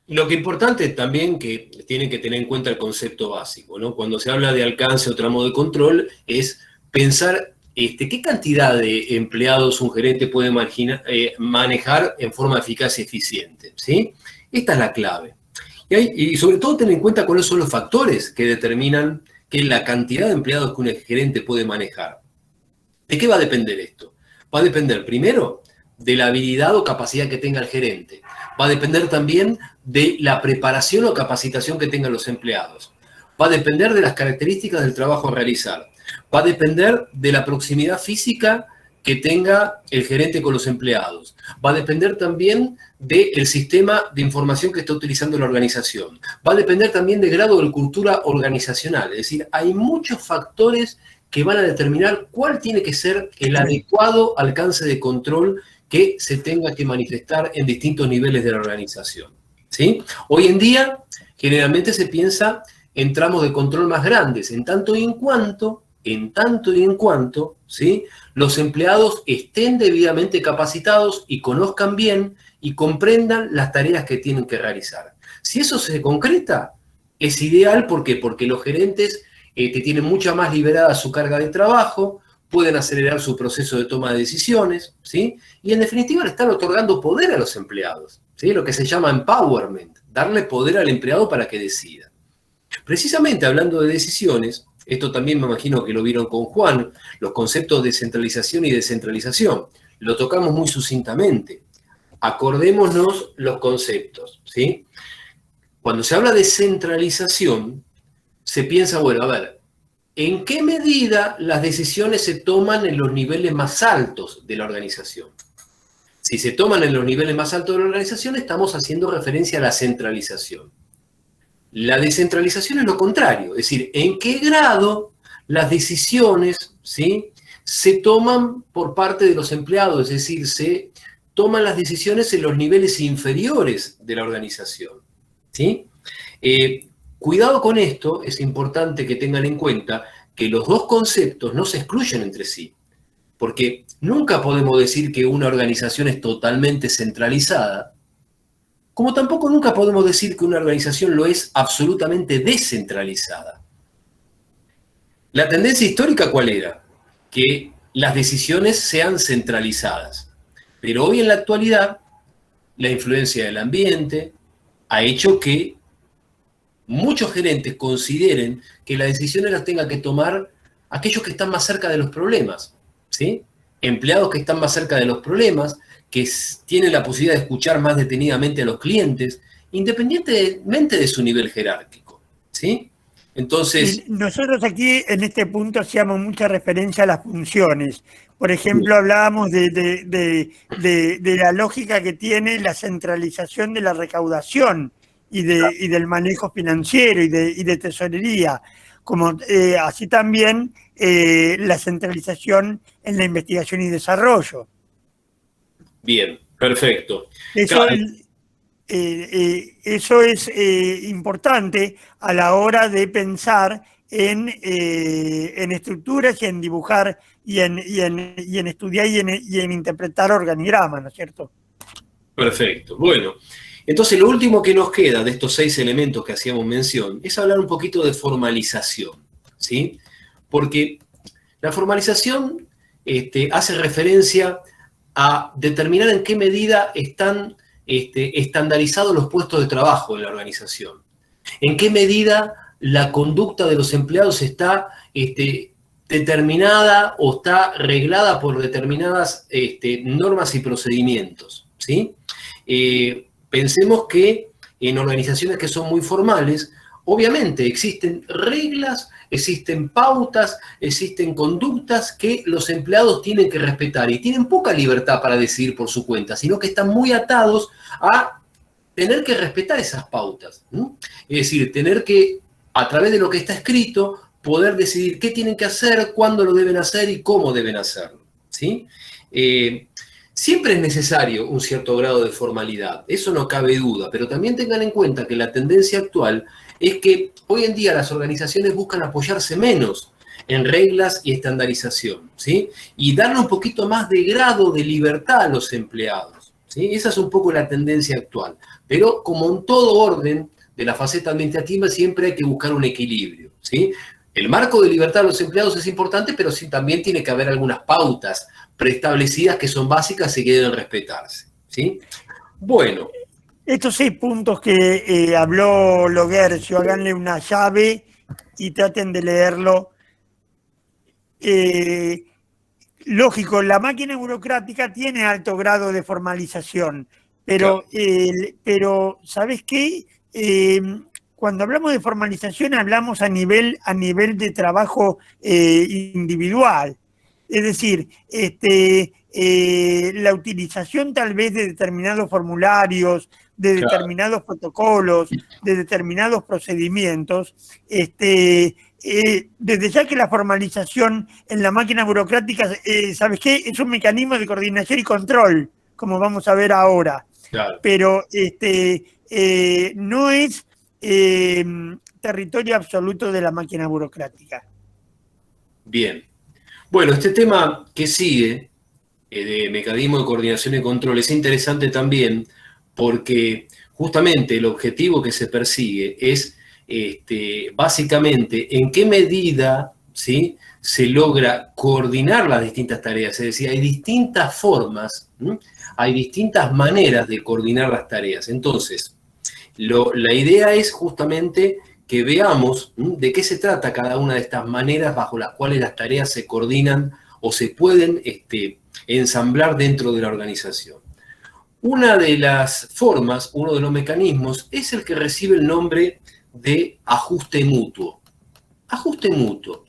Lo que es importante también que tienen que tener en cuenta el concepto básico, ¿no? Cuando se habla de alcance o tramo de control es pensar qué cantidad de empleados un gerente puede manejar en forma eficaz y eficiente, ¿sí? Esta es la clave. Y sobre todo tener en cuenta cuáles son los factores que determinan que la cantidad de empleados que un gerente puede manejar. ¿De qué va a depender esto? Va a depender primero de la habilidad o capacidad que tenga el gerente. Va a depender también de la preparación o capacitación que tengan los empleados. Va a depender de las características del trabajo a realizar. Va a depender de la proximidad física que tenga el gerente con los empleados. Va a depender también del sistema de información que está utilizando la organización. Va a depender también del grado de cultura organizacional. Es decir, hay muchos factores que van a determinar cuál tiene que ser el adecuado alcance de control que se tenga que manifestar en distintos niveles de la organización, ¿sí? Hoy en día, generalmente se piensa en tramos de control más grandes, en tanto y en cuanto, ¿sí? Los empleados estén debidamente capacitados y conozcan bien y comprendan las tareas que tienen que realizar. Si eso se concreta, Es ideal, ¿por qué? Porque los gerentes tienen mucha más liberada su carga de trabajo, pueden acelerar su proceso de toma de decisiones, ¿sí? Y en definitiva le están otorgando poder a los empleados, ¿sí? Lo que se llama empowerment, darle poder al empleado para que decida. Precisamente hablando de decisiones, esto también me imagino que lo vieron con Juan, los conceptos de centralización y descentralización. Lo tocamos muy sucintamente. Acordémonos los conceptos, ¿sí? Cuando se habla de centralización, se piensa, bueno, a ver, ¿en qué medida las decisiones se toman en los niveles más altos de la organización? Si se toman en los niveles más altos de la organización, estamos haciendo referencia a la centralización. La descentralización es lo contrario, es decir, ¿en qué grado las decisiones, ¿sí?, se toman por parte de los empleados? Es decir, se toman las decisiones en los niveles inferiores de la organización, ¿sí? Cuidado con esto, es importante que tengan en cuenta que los dos conceptos no se excluyen entre sí, porque nunca podemos decir que una organización es totalmente centralizada, como tampoco nunca podemos decir que una organización lo es absolutamente descentralizada. La tendencia histórica, ¿cuál era? Que las decisiones sean centralizadas, pero hoy en la actualidad la influencia del ambiente ha hecho que muchos gerentes consideren que las decisiones las tengan que tomar aquellos que están más cerca de los problemas, ¿sí? Empleados que están más cerca de los problemas, que tienen la posibilidad de escuchar más detenidamente a los clientes, independientemente de su nivel jerárquico, ¿sí? Entonces, Y nosotros aquí en este punto hacíamos mucha referencia a las funciones. Por ejemplo, hablábamos de la lógica que tiene la centralización de la recaudación y del manejo financiero y de tesorería, como así también la centralización en la investigación y desarrollo. bien, perfecto. Eso, Claro. eso es importante a la hora de pensar en estructuras y en dibujar y en estudiar y en interpretar organigramas, ¿no es cierto? Perfecto. Bueno, entonces lo último que nos queda de estos 6 elementos que hacíamos mención es hablar un poquito de formalización, ¿sí? Porque la formalización hace referencia a determinar en qué medida están estandarizados los puestos de trabajo en la organización, en qué medida la conducta de los empleados está determinada o está reglada por determinadas normas y procedimientos, ¿sí? Pensemos que en organizaciones que son muy formales, obviamente existen reglas, existen pautas, existen conductas que los empleados tienen que respetar y tienen poca libertad para decidir por su cuenta, sino que están muy atados a tener que respetar esas pautas, ¿no? Es decir, tener que, a través de lo que está escrito, poder decidir qué tienen que hacer, cuándo lo deben hacer y cómo deben hacerlo, ¿sí? Siempre es necesario un cierto grado de formalidad, eso no cabe duda, pero también tengan en cuenta que la tendencia actual es que hoy en día las organizaciones buscan apoyarse menos en reglas y estandarización, ¿sí? Y darle un poquito más de grado de libertad a los empleados, ¿sí? Esa es un poco la tendencia actual. Pero como en todo orden de la faceta administrativa siempre hay que buscar un equilibrio, ¿sí? El marco de libertad de los empleados es importante, pero sí también tiene que haber algunas pautas preestablecidas que son básicas y que deben respetarse, ¿sí? Bueno. Estos 6 puntos que habló Loguercio, háganle una llave y traten de leerlo. Lógico, la máquina burocrática tiene alto grado de formalización, pero, Claro. pero ¿sabes qué? Cuando hablamos de formalización hablamos a nivel de trabajo individual. Es decir, la utilización tal vez de determinados formularios, de determinados protocolos, de determinados procedimientos, desde ya que la formalización en la máquina burocrática, ¿sabes qué? Es un mecanismo de coordinación y control, como vamos a ver ahora. Claro. Pero no es territorio absoluto de la máquina burocrática. Bien. Bueno, este tema que sigue, de mecanismo de coordinación y control, es interesante también porque justamente el objetivo que se persigue es básicamente en qué medida, ¿sí?, se logra coordinar las distintas tareas. Es decir, hay distintas formas, hay distintas maneras de coordinar las tareas. Entonces, la idea es justamente que veamos de qué se trata cada una de estas maneras bajo las cuales las tareas se coordinan o se pueden ensamblar dentro de la organización. Una de las formas, uno de los mecanismos, es el que recibe el nombre de ajuste mutuo. Ajuste mutuo.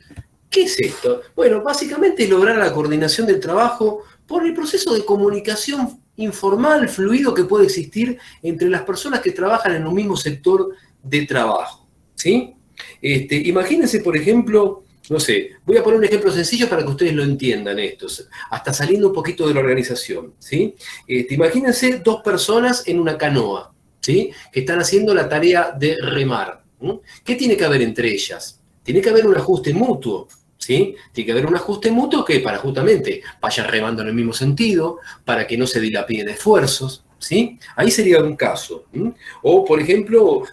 ¿Qué es esto? Bueno, básicamente es lograr la coordinación del trabajo por el proceso de comunicación informal, fluido que puede existir entre las personas que trabajan en un mismo sector de trabajo, ¿sí? Imagínense, por ejemplo, no sé, voy a poner un ejemplo sencillo para que ustedes lo entiendan esto, hasta saliendo un poquito de la organización, ¿sí? Imagínense dos personas en una canoa, ¿sí?, que están haciendo la tarea de remar. ¿Qué tiene que haber entre ellas? Tiene que haber un ajuste mutuo, ¿sí? Tiene que haber un ajuste mutuo que para justamente vayan remando en el mismo sentido, para que no se dilapiden esfuerzos, ¿sí? Ahí sería un caso. O, por ejemplo,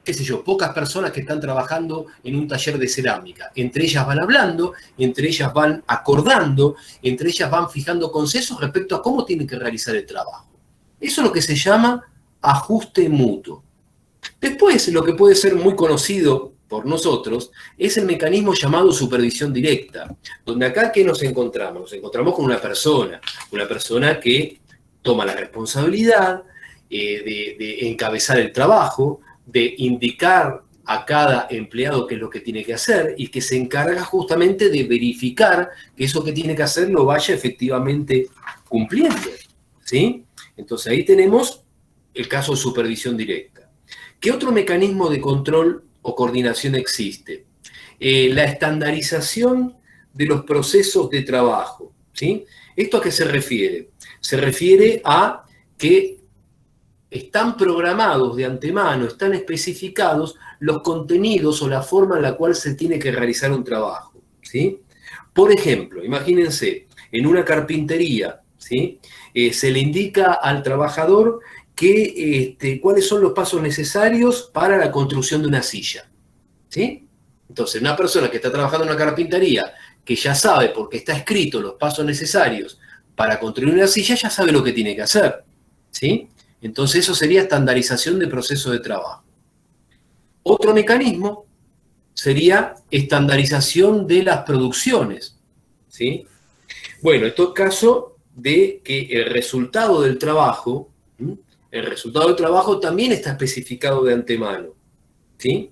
qué sé yo, pocas personas que están trabajando en un taller de cerámica. Entre ellas van hablando, entre ellas van acordando, entre ellas van fijando consensos respecto a cómo tienen que realizar el trabajo. Eso es lo que se llama ajuste mutuo. Después, lo que puede ser muy conocido por nosotros es el mecanismo llamado supervisión directa, donde acá, ¿qué nos encontramos? Nos encontramos con una persona que toma la responsabilidad de encabezar el trabajo, de indicar a cada empleado qué es lo que tiene que hacer y que se encarga justamente de verificar que eso que tiene que hacer lo vaya efectivamente cumpliendo, ¿sí? Entonces ahí tenemos el caso de supervisión directa. ¿Qué otro mecanismo de control o coordinación existe? La estandarización de los procesos de trabajo, ¿sí? ¿Esto a qué se refiere? Se refiere a que están programados de antemano, están especificados los contenidos o la forma en la cual se tiene que realizar un trabajo, ¿sí? Por ejemplo, imagínense, en una carpintería, ¿sí?, se le indica al trabajador cuáles son los pasos necesarios para la construcción de una silla, ¿sí? Entonces, una persona que está trabajando en una carpintería, que ya sabe, porque está escrito los pasos necesarios para construir una silla, ya sabe lo que tiene que hacer, ¿sí? Entonces, eso sería estandarización de proceso de trabajo. Otro mecanismo sería estandarización de las producciones, ¿sí? Bueno, esto es caso de que el resultado del trabajo también está especificado de antemano, ¿sí?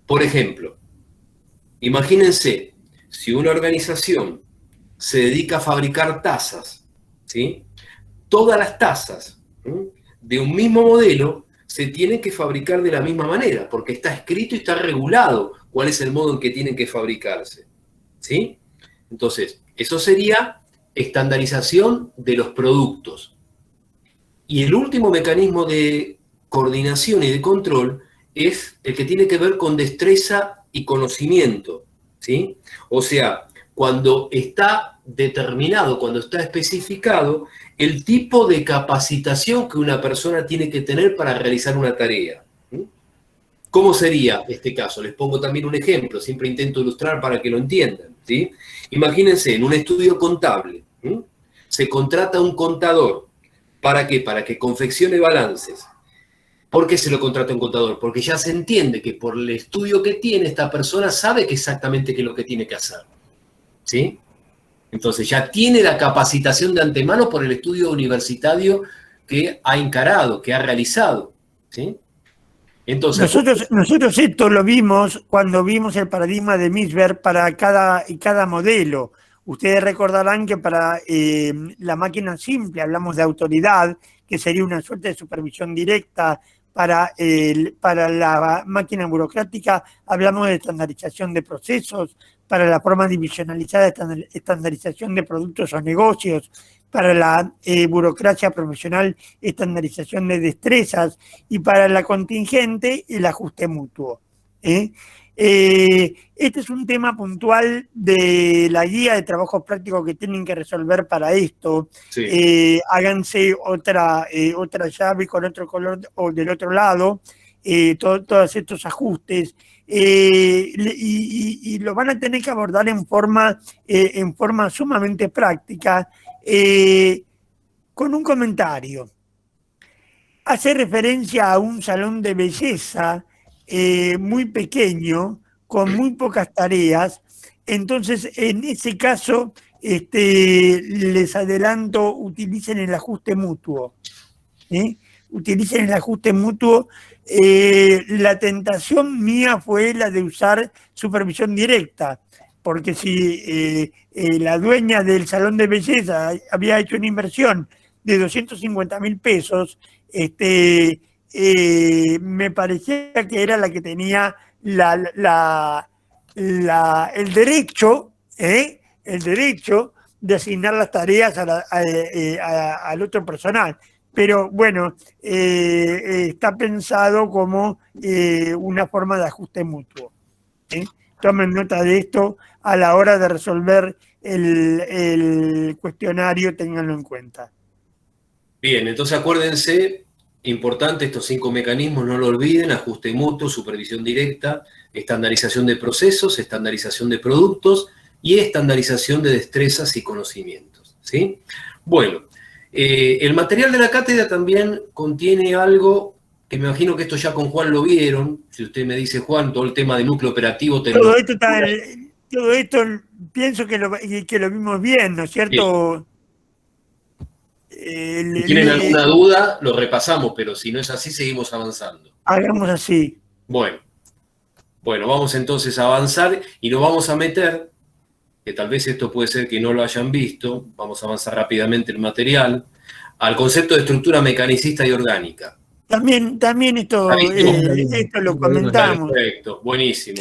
Por ejemplo, imagínense, si una organización se dedica a fabricar tazas, ¿sí?, todas las tazas de un mismo modelo se tienen que fabricar de la misma manera, porque está escrito y está regulado cuál es el modo en que tienen que fabricarse, ¿sí? Entonces, eso sería estandarización de los productos. Y el último mecanismo de coordinación y de control es el que tiene que ver con destreza y conocimiento, ¿sí? O sea, cuando está determinado, cuando está especificado el tipo de capacitación que una persona tiene que tener para realizar una tarea. ¿Cómo sería este caso? Les pongo también un ejemplo, siempre intento ilustrar para que lo entiendan, ¿sí? Imagínense, en un estudio contable, se contrata un contador. ¿Para qué? Para que confeccione balances. ¿Por qué se lo contrata un contador? Porque ya se entiende que por el estudio que tiene, esta persona sabe que exactamente qué es lo que tiene que hacer, ¿sí? Entonces ya tiene la capacitación de antemano por el estudio universitario que ha encarado, que ha realizado, ¿sí? Entonces, nosotros esto lo vimos cuando vimos el paradigma de Misberg para cada modelo. Ustedes recordarán que para la máquina simple hablamos de autoridad, que sería una suerte de supervisión directa. Para la máquina burocrática hablamos de estandarización de procesos, para la forma divisionalizada de estandarización de productos o negocios, para la burocracia profesional, estandarización de destrezas, y para la contingente, el ajuste mutuo. Este es un tema puntual de la guía de trabajo práctico que tienen que resolver para esto. Sí. Háganse otra llave con otro color o del otro lado, todos estos ajustes, y lo van a tener que abordar en forma sumamente práctica, con un comentario. Hace referencia a un salón de belleza muy pequeño, con muy pocas tareas. Entonces, en ese caso, les adelanto, utilicen el ajuste mutuo. Utilicen el ajuste mutuo. La tentación mía fue la de usar supervisión directa, porque si la dueña del salón de belleza había hecho una inversión de 250.000 pesos, me parecía que era la que tenía el derecho de asignar las tareas al otro personal. Pero bueno, está pensado como una forma de ajuste mutuo. Tomen nota de esto a la hora de resolver el cuestionario, ténganlo en cuenta. Bien, entonces acuérdense, importante, estos 5 mecanismos, no lo olviden: ajuste mutuo, supervisión directa, estandarización de procesos, estandarización de productos y estandarización de destrezas y conocimientos, ¿sí? Bueno, el material de la cátedra también contiene algo que me imagino que esto ya con Juan lo vieron. Si usted me dice, Juan, todo el tema de núcleo operativo... Todo esto pienso que lo vimos bien, ¿no es cierto? Si tienen alguna duda, lo repasamos, pero si no es así, seguimos avanzando. Hagamos así. Bueno, vamos entonces a avanzar y nos vamos a meter, que tal vez esto puede ser que no lo hayan visto, vamos a avanzar rápidamente el material, al concepto de estructura mecanicista y orgánica. También esto lo comentamos. Perfecto, buenísimo.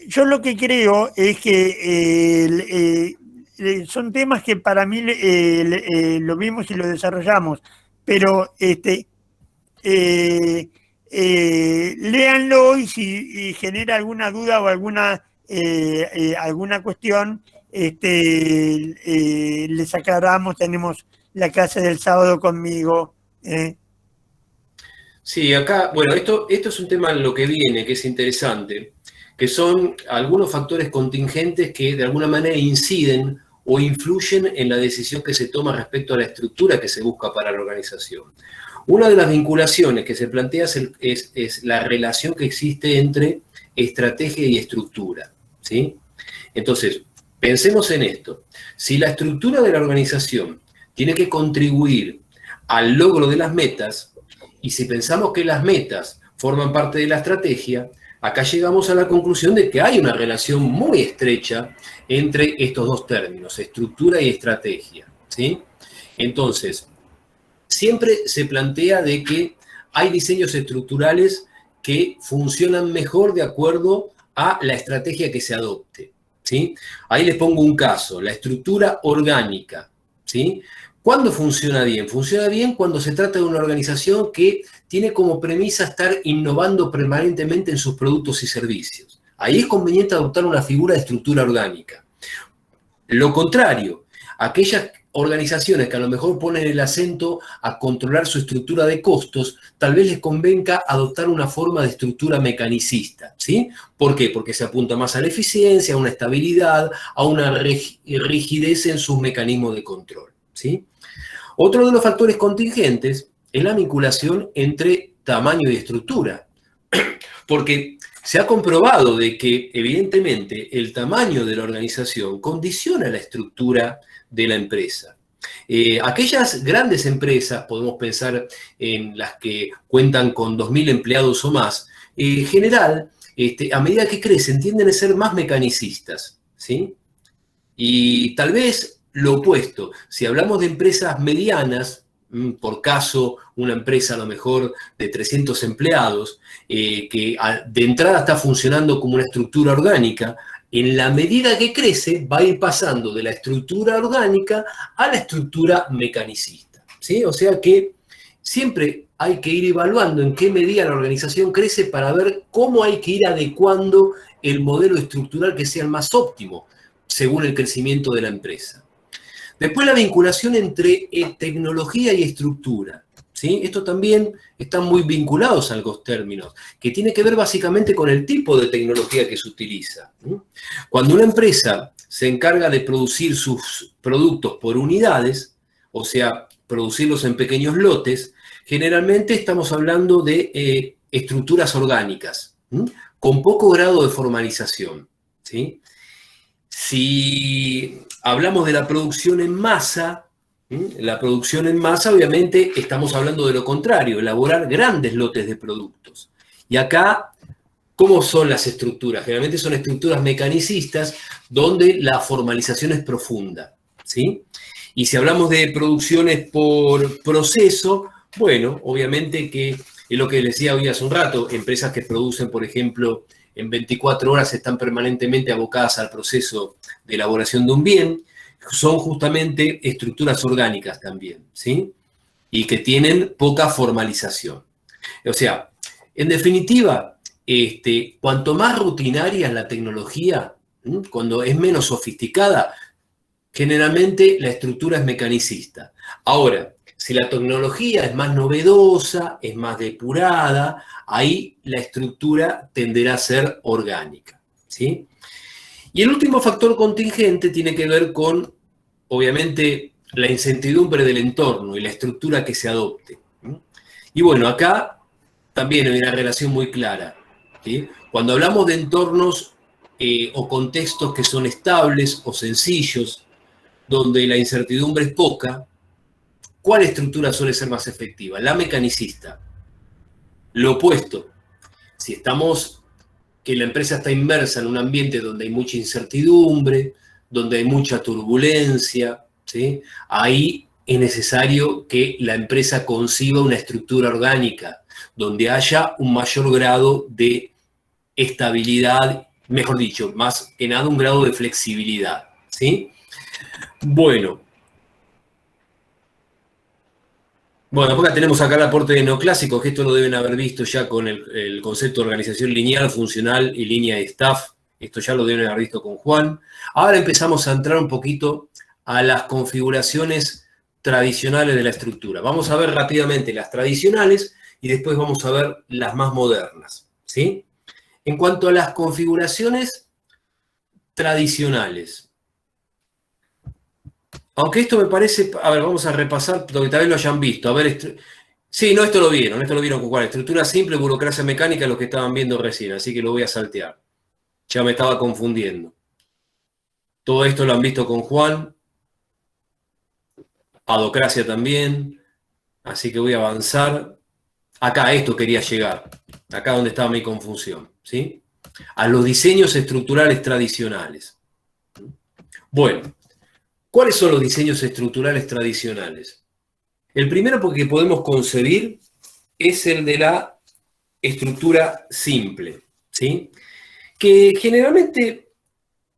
Yo lo que creo es que son temas que para mí lo vimos y lo desarrollamos, pero léanlo y si genera alguna duda o alguna cuestión, les aclaramos. Tenemos la clase del sábado conmigo. Sí, acá, bueno, esto es un tema en lo que viene, que es interesante, que son algunos factores contingentes que de alguna manera inciden o influyen en la decisión que se toma respecto a la estructura que se busca para la organización. Una de las vinculaciones que se plantea es la relación que existe entre estrategia y estructura, ¿sí? Entonces, pensemos en esto. Si la estructura de la organización tiene que contribuir al logro de las metas, y si pensamos que las metas forman parte de la estrategia, acá llegamos a la conclusión de que hay una relación muy estrecha entre estos dos términos, estructura y estrategia, ¿sí? Entonces, siempre se plantea de que hay diseños estructurales que funcionan mejor de acuerdo a la estrategia que se adopte, ¿sí? Ahí les pongo un caso, la estructura orgánica, ¿sí? ¿Cuándo funciona bien? Funciona bien cuando se trata de una organización que tiene como premisa estar innovando permanentemente en sus productos y servicios. Ahí es conveniente adoptar una figura de estructura orgánica. Lo contrario, aquellas organizaciones que a lo mejor ponen el acento a controlar su estructura de costos, tal vez les convenga adoptar una forma de estructura mecanicista, ¿sí? ¿Por qué? Porque se apunta más a la eficiencia, a una estabilidad, a una rigidez en sus mecanismos de control, ¿sí? Otro de los factores contingentes es la vinculación entre tamaño y estructura, porque se ha comprobado de que, evidentemente, el tamaño de la organización condiciona la estructura de la empresa. Aquellas grandes empresas, podemos pensar en las que cuentan con 2.000 empleados o más, en general, a medida que crecen, tienden a ser más mecanicistas, ¿sí? Y tal vez lo opuesto, si hablamos de empresas medianas, por caso una empresa a lo mejor de 300 empleados, que de entrada está funcionando como una estructura orgánica, en la medida que crece va a ir pasando de la estructura orgánica a la estructura mecanicista, ¿sí? O sea que siempre hay que ir evaluando en qué medida la organización crece para ver cómo hay que ir adecuando el modelo estructural que sea el más óptimo según el crecimiento de la empresa. Después la vinculación entre tecnología y estructura, ¿sí? Esto también están muy vinculados a los términos, que tiene que ver básicamente con el tipo de tecnología que se utiliza. Cuando una empresa se encarga de producir sus productos por unidades, o sea, producirlos en pequeños lotes, generalmente estamos hablando de estructuras orgánicas, con poco grado de formalización, ¿sí? Si hablamos de la producción en masa, obviamente estamos hablando de lo contrario, elaborar grandes lotes de productos. Y acá, ¿cómo son las estructuras? Generalmente son estructuras mecanicistas donde la formalización es profunda, ¿sí? Y si hablamos de producciones por proceso, bueno, obviamente que es lo que les decía hoy hace un rato, empresas que producen, por ejemplo, en 24 horas están permanentemente abocadas al proceso de elaboración de un bien, son justamente estructuras orgánicas también, ¿sí? Y que tienen poca formalización. O sea, en definitiva, cuanto más rutinaria es la tecnología, cuando es menos sofisticada, generalmente la estructura es mecanicista. Ahora, si la tecnología es más novedosa, es más depurada, ahí la estructura tenderá a ser orgánica, ¿sí? Y el último factor contingente tiene que ver con, obviamente, la incertidumbre del entorno y la estructura que se adopte. Y bueno, acá también hay una relación muy clara, ¿sí? Cuando hablamos de entornos o contextos que son estables o sencillos, donde la incertidumbre es poca, ¿cuál estructura suele ser más efectiva? La mecanicista. Lo opuesto, si que la empresa está inmersa en un ambiente donde hay mucha incertidumbre, donde hay mucha turbulencia, ¿sí? Ahí es necesario que la empresa conciba una estructura orgánica, donde haya un mayor grado de estabilidad, mejor dicho, más que nada un grado de flexibilidad, ¿sí? Bueno, acá tenemos acá el aporte de neoclásicos, que esto lo deben haber visto ya con el concepto de organización lineal, funcional y línea de staff. Esto ya lo deben haber visto con Juan. Ahora empezamos a entrar un poquito a las configuraciones tradicionales de la estructura. Vamos a ver rápidamente las tradicionales y después vamos a ver las más modernas, ¿sí? En cuanto a las configuraciones tradicionales, aunque esto me parece, a ver, vamos a repasar, porque tal vez lo hayan visto. A ver, sí, no, esto lo vieron con Juan. Estructura simple, burocracia mecánica, los que estaban viendo recién, así que lo voy a saltear. Ya me estaba confundiendo. Todo esto lo han visto con Juan. Padocracia también. Así que voy a avanzar. Acá, a esto quería llegar. Acá donde estaba mi confusión, ¿sí? A los diseños estructurales tradicionales. Bueno. ¿Cuáles son los diseños estructurales tradicionales? El primero porque podemos concebir es el de la estructura simple, ¿sí? Que generalmente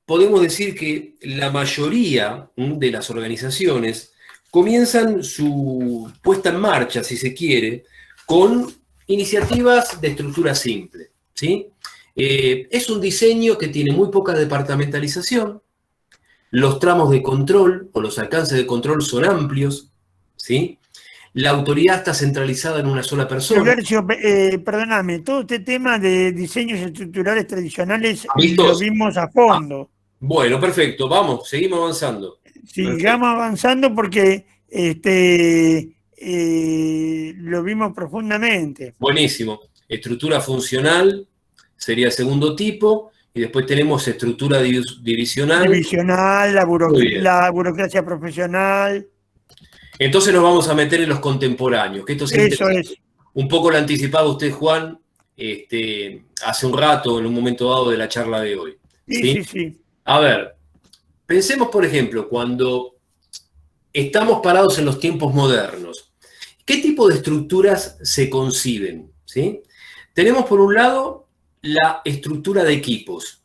podemos decir que la mayoría de las organizaciones comienzan su puesta en marcha, si se quiere, con iniciativas de estructura simple, ¿sí? Es un diseño que tiene muy poca departamentalización. Los tramos de control o los alcances de control son amplios, ¿sí? La autoridad está centralizada en una sola persona. Florencio, perdóname, todo este tema de diseños estructurales tradicionales lo vimos a fondo. Bueno, perfecto, vamos, seguimos avanzando. Sigamos avanzando porque lo vimos profundamente. Buenísimo. Estructura funcional sería el segundo tipo. Y después tenemos estructura divisional. Divisional, la burocracia profesional. Entonces nos vamos a meter en los contemporáneos, que esto es. Un poco lo anticipaba usted, Juan, hace un rato, en un momento dado de la charla de hoy. Sí. A ver, pensemos, por ejemplo, cuando estamos parados en los tiempos modernos, ¿qué tipo de estructuras se conciben? ¿Sí? Tenemos, por un lado, la estructura de equipos.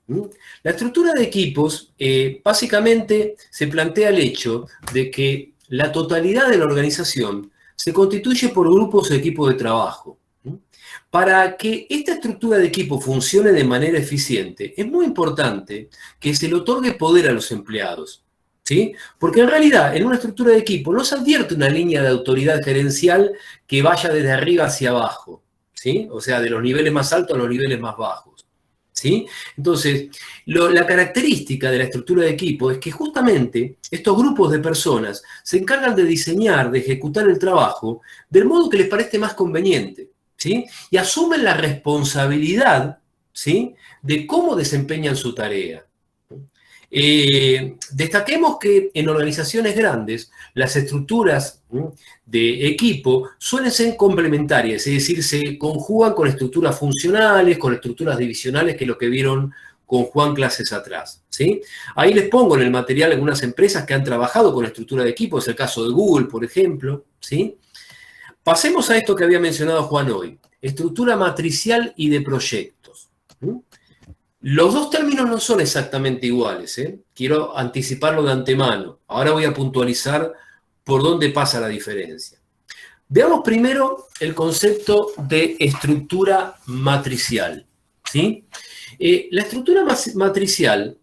La estructura de equipos básicamente se plantea el hecho de que la totalidad de la organización se constituye por grupos de equipos de trabajo. Para que esta estructura de equipo funcione de manera eficiente, es muy importante que se le otorgue poder a los empleados. ¿sí? Porque en realidad, en una estructura de equipo, no se advierte una línea de autoridad gerencial que vaya desde arriba hacia abajo, ¿sí? O sea, de los niveles más altos a los niveles más bajos, ¿sí? Entonces, la característica de la estructura de equipo es que justamente estos grupos de personas se encargan de diseñar, de ejecutar el trabajo del modo que les parezca más conveniente, ¿sí? Y asumen la responsabilidad, ¿sí?, de cómo desempeñan su tarea. Destaquemos que en organizaciones grandes las estructuras de equipo suelen ser complementarias, es decir, se conjugan con estructuras funcionales, con estructuras divisionales, que es lo que vieron con Juan clases atrás, ¿sí? Ahí les pongo en el material algunas empresas que han trabajado con estructura de equipo, es el caso de Google, por ejemplo, ¿sí? Pasemos a esto que había mencionado Juan hoy, estructura matricial y de proyectos. Los dos términos no son exactamente iguales, ¿eh? Quiero anticiparlo de antemano. Ahora voy a puntualizar por dónde pasa la diferencia. Veamos primero el concepto de estructura matricial, ¿sí? La estructura matricial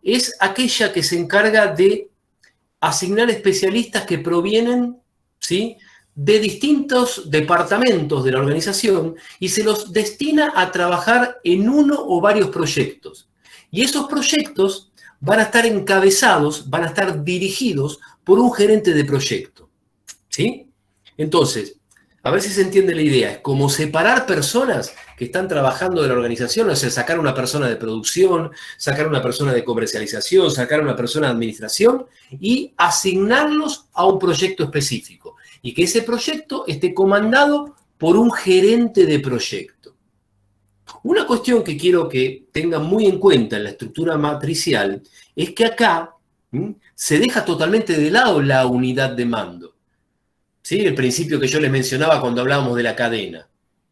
es aquella que se encarga de asignar especialistas que provienen, ¿sí?, de distintos departamentos de la organización y se los destina a trabajar en uno o varios proyectos. Y esos proyectos van a estar encabezados, van a estar dirigidos por un gerente de proyecto, ¿sí? Entonces, a ver si se entiende la idea. Es como separar personas que están trabajando de la organización, o sea, sacar una persona de producción, sacar una persona de comercialización, sacar una persona de administración y asignarlos a un proyecto específico. Y que ese proyecto esté comandado por un gerente de proyecto. Una cuestión que quiero que tengan muy en cuenta en la estructura matricial es que acá se deja totalmente de lado la unidad de mando. ¿Sí? El principio que yo les mencionaba cuando hablábamos de la cadena.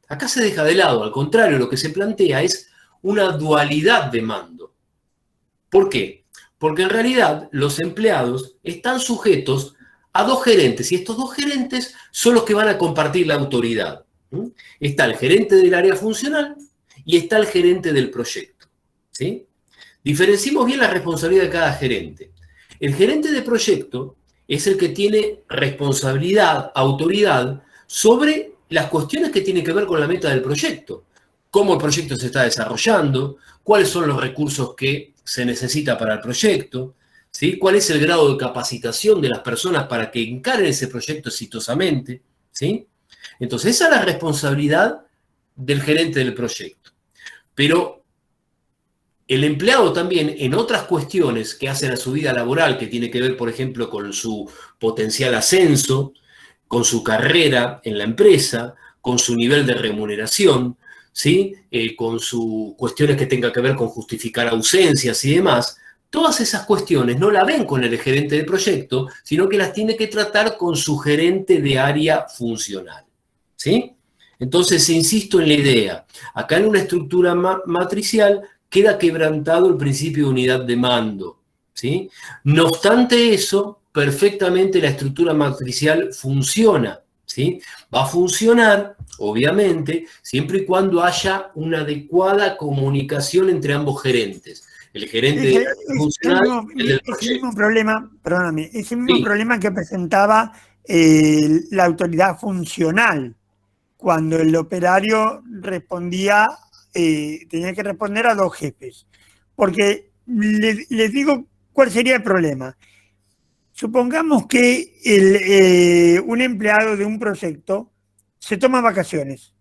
Acá se deja de lado, al contrario, lo que se plantea es una dualidad de mando. ¿Por qué? Porque en realidad los empleados están sujetos a dos gerentes, y estos dos gerentes son los que van a compartir la autoridad. Está el gerente del área funcional y está el gerente del proyecto, ¿sí? Diferenciemos bien la responsabilidad de cada gerente. El gerente de proyecto es el que tiene responsabilidad, autoridad, sobre las cuestiones que tienen que ver con la meta del proyecto. Cómo el proyecto se está desarrollando, cuáles son los recursos que se necesita para el proyecto, ¿sí? ¿Cuál es el grado de capacitación de las personas para que encaren ese proyecto exitosamente? ¿Sí? Entonces, esa es la responsabilidad del gerente del proyecto. Pero el empleado también, en otras cuestiones que hacen a su vida laboral, que tiene que ver, por ejemplo, con su potencial ascenso, con su carrera en la empresa, con su nivel de remuneración, ¿sí? Con sus cuestiones que tengan que ver con justificar ausencias y demás, todas esas cuestiones no la ven con el gerente de proyecto, sino que las tiene que tratar con su gerente de área funcional, ¿sí? Entonces, insisto en la idea, acá en una estructura matricial queda quebrantado el principio de unidad de mando, ¿sí? No obstante eso, perfectamente la estructura matricial funciona, ¿sí? Va a funcionar, obviamente, siempre y cuando haya una adecuada comunicación entre ambos gerentes. El gerente funcional y el del proyecto. Ese mismo problema, perdóname, ese mismo Sí. problema que presentaba la autoridad funcional, cuando el operario respondía, tenía que responder a dos jefes. Porque les digo cuál sería el problema. Supongamos que un empleado de un proyecto se toma vacaciones.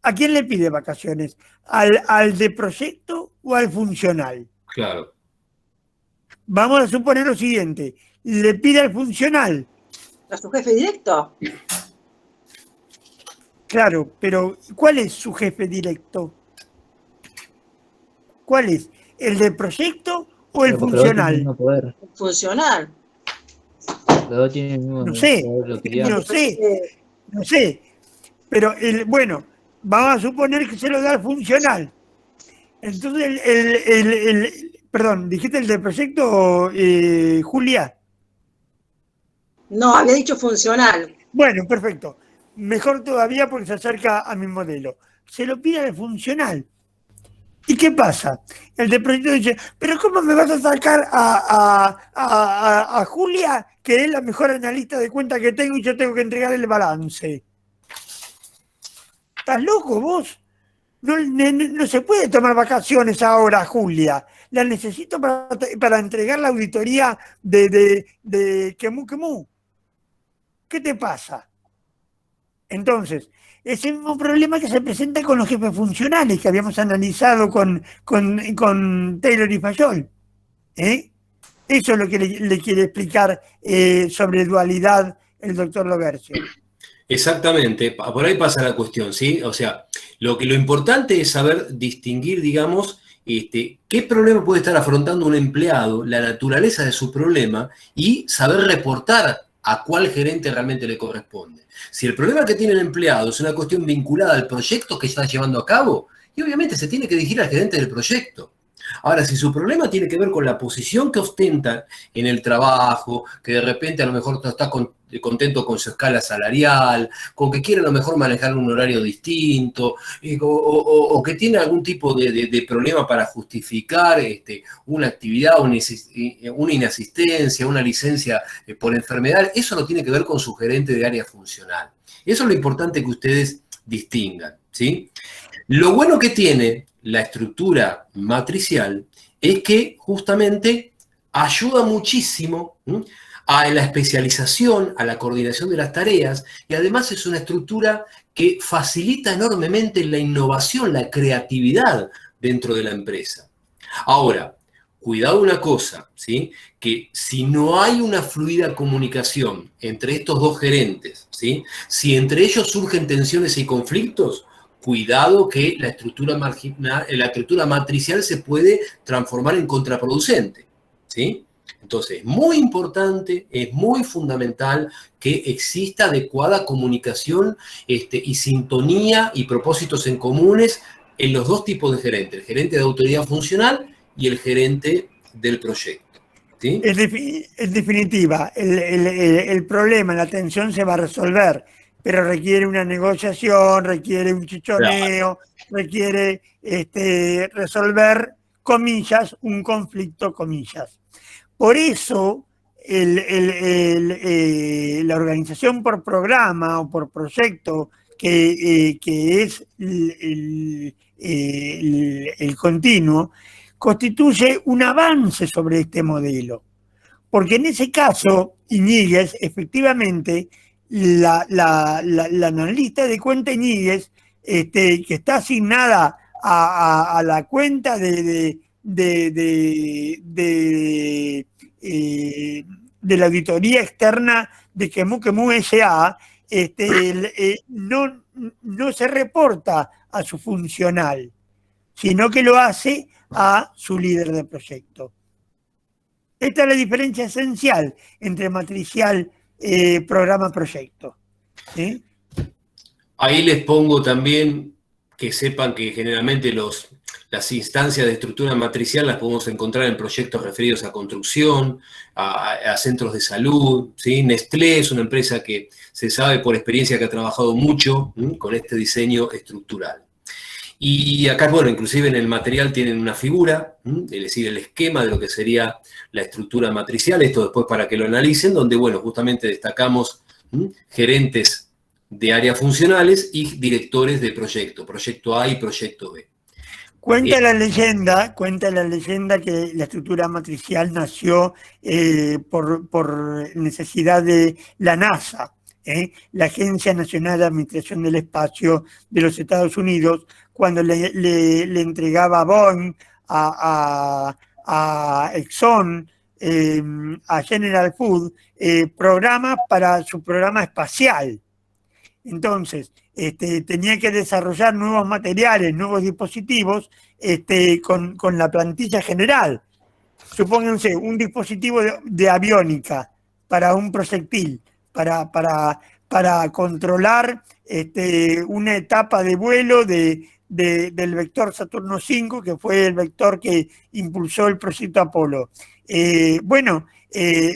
¿A quién le pide vacaciones? ¿Al de proyecto o al funcional? Claro. Vamos a suponer lo siguiente, le pide al funcional. ¿A su jefe directo? Claro, pero ¿cuál es su jefe directo? ¿Cuál es? ¿El del proyecto o el Pero porque los dos tienen el funcional? mismo poder. Funcional. Los dos tienen el mismo No sé, poder de autoridad. no sé. Pero bueno, vamos a suponer que se lo da al funcional. Entonces, perdón, ¿dijiste el del proyecto, Julia? No, había dicho funcional. Bueno, perfecto. Mejor todavía porque se acerca a mi modelo. Se lo pide al funcional. ¿Y qué pasa? El de proyecto dice, pero ¿cómo me vas a sacar a Julia, que es la mejor analista de cuenta que tengo y yo tengo que entregar el balance? ¿Estás loco vos? No se puede tomar vacaciones ahora, Julia. La necesito para entregar la auditoría de Quemú Quemú. ¿Qué te pasa? Entonces, ese mismo problema que se presenta con los jefes funcionales que habíamos analizado con Taylor y Fayol. Eso es lo que le quiere explicar sobre dualidad el doctor Logercio. Exactamente, por ahí pasa la cuestión, ¿sí? O sea, lo importante es saber distinguir, digamos, qué problema puede estar afrontando un empleado, la naturaleza de su problema y saber reportar a cuál gerente realmente le corresponde. Si el problema que tiene el empleado es una cuestión vinculada al proyecto que está llevando a cabo, y obviamente se tiene que dirigir al gerente del proyecto. Ahora, si su problema tiene que ver con la posición que ostenta en el trabajo, que de repente a lo mejor no está contento con su escala salarial, con que quiere a lo mejor manejar un horario distinto, o que tiene algún tipo de problema para justificar una actividad, una inasistencia, una licencia por enfermedad, eso no tiene que ver con su gerente de área funcional. Eso es lo importante que ustedes distingan, ¿sí? Lo bueno que tiene la estructura matricial es que justamente ayuda muchísimo a la especialización, a la coordinación de las tareas, y además es una estructura que facilita enormemente la innovación, la creatividad dentro de la empresa. Ahora, cuidado una cosa, ¿sí? Que si no hay una fluida comunicación entre estos dos gerentes, ¿sí? Si entre ellos surgen tensiones y conflictos, cuidado que la estructura matricial se puede transformar en contraproducente, ¿sí? Entonces, es muy importante, es muy fundamental que exista adecuada comunicación y sintonía y propósitos en comunes en los dos tipos de gerentes, el gerente de autoridad funcional y el gerente del proyecto, ¿sí? En definitiva, el problema, la tensión se va a resolver, pero requiere una negociación, requiere un chichoneo, requiere resolver, comillas, un conflicto, comillas. Por eso, la organización por programa o por proyecto, que es el continuo, constituye un avance sobre este modelo. Porque en ese caso, Iñiguez, efectivamente, la analista de cuenta Iñiguez, que está asignada a la cuenta de la auditoría externa de Quemú Quemú S.A., no se reporta a su funcional, sino que lo hace a su líder de proyecto. Esta es la diferencia esencial entre matricial, programa, proyecto. ¿Sí? Ahí les pongo también que sepan que generalmente las instancias de estructura matricial las podemos encontrar en proyectos referidos a construcción, a centros de salud, ¿sí? Nestlé es una empresa que se sabe por experiencia que ha trabajado mucho con este diseño estructural. Y acá, bueno, inclusive en el material tienen una figura, es decir, el esquema de lo que sería la estructura matricial, esto después para que lo analicen, donde, bueno, justamente destacamos gerentes de áreas funcionales y directores de proyecto A y proyecto B. Cuenta la leyenda que la estructura matricial nació por necesidad de la NASA, la Agencia Nacional de Administración del Espacio de los Estados Unidos, cuando le entregaba a Boeing, a Exxon, a General Food, programas para su programa espacial. Entonces, tenía que desarrollar nuevos materiales, nuevos dispositivos con la plantilla general. Supónganse un dispositivo de aviónica para un proyectil, para controlar una etapa de vuelo del vector Saturno V, que fue el vector que impulsó el proyecto Apolo.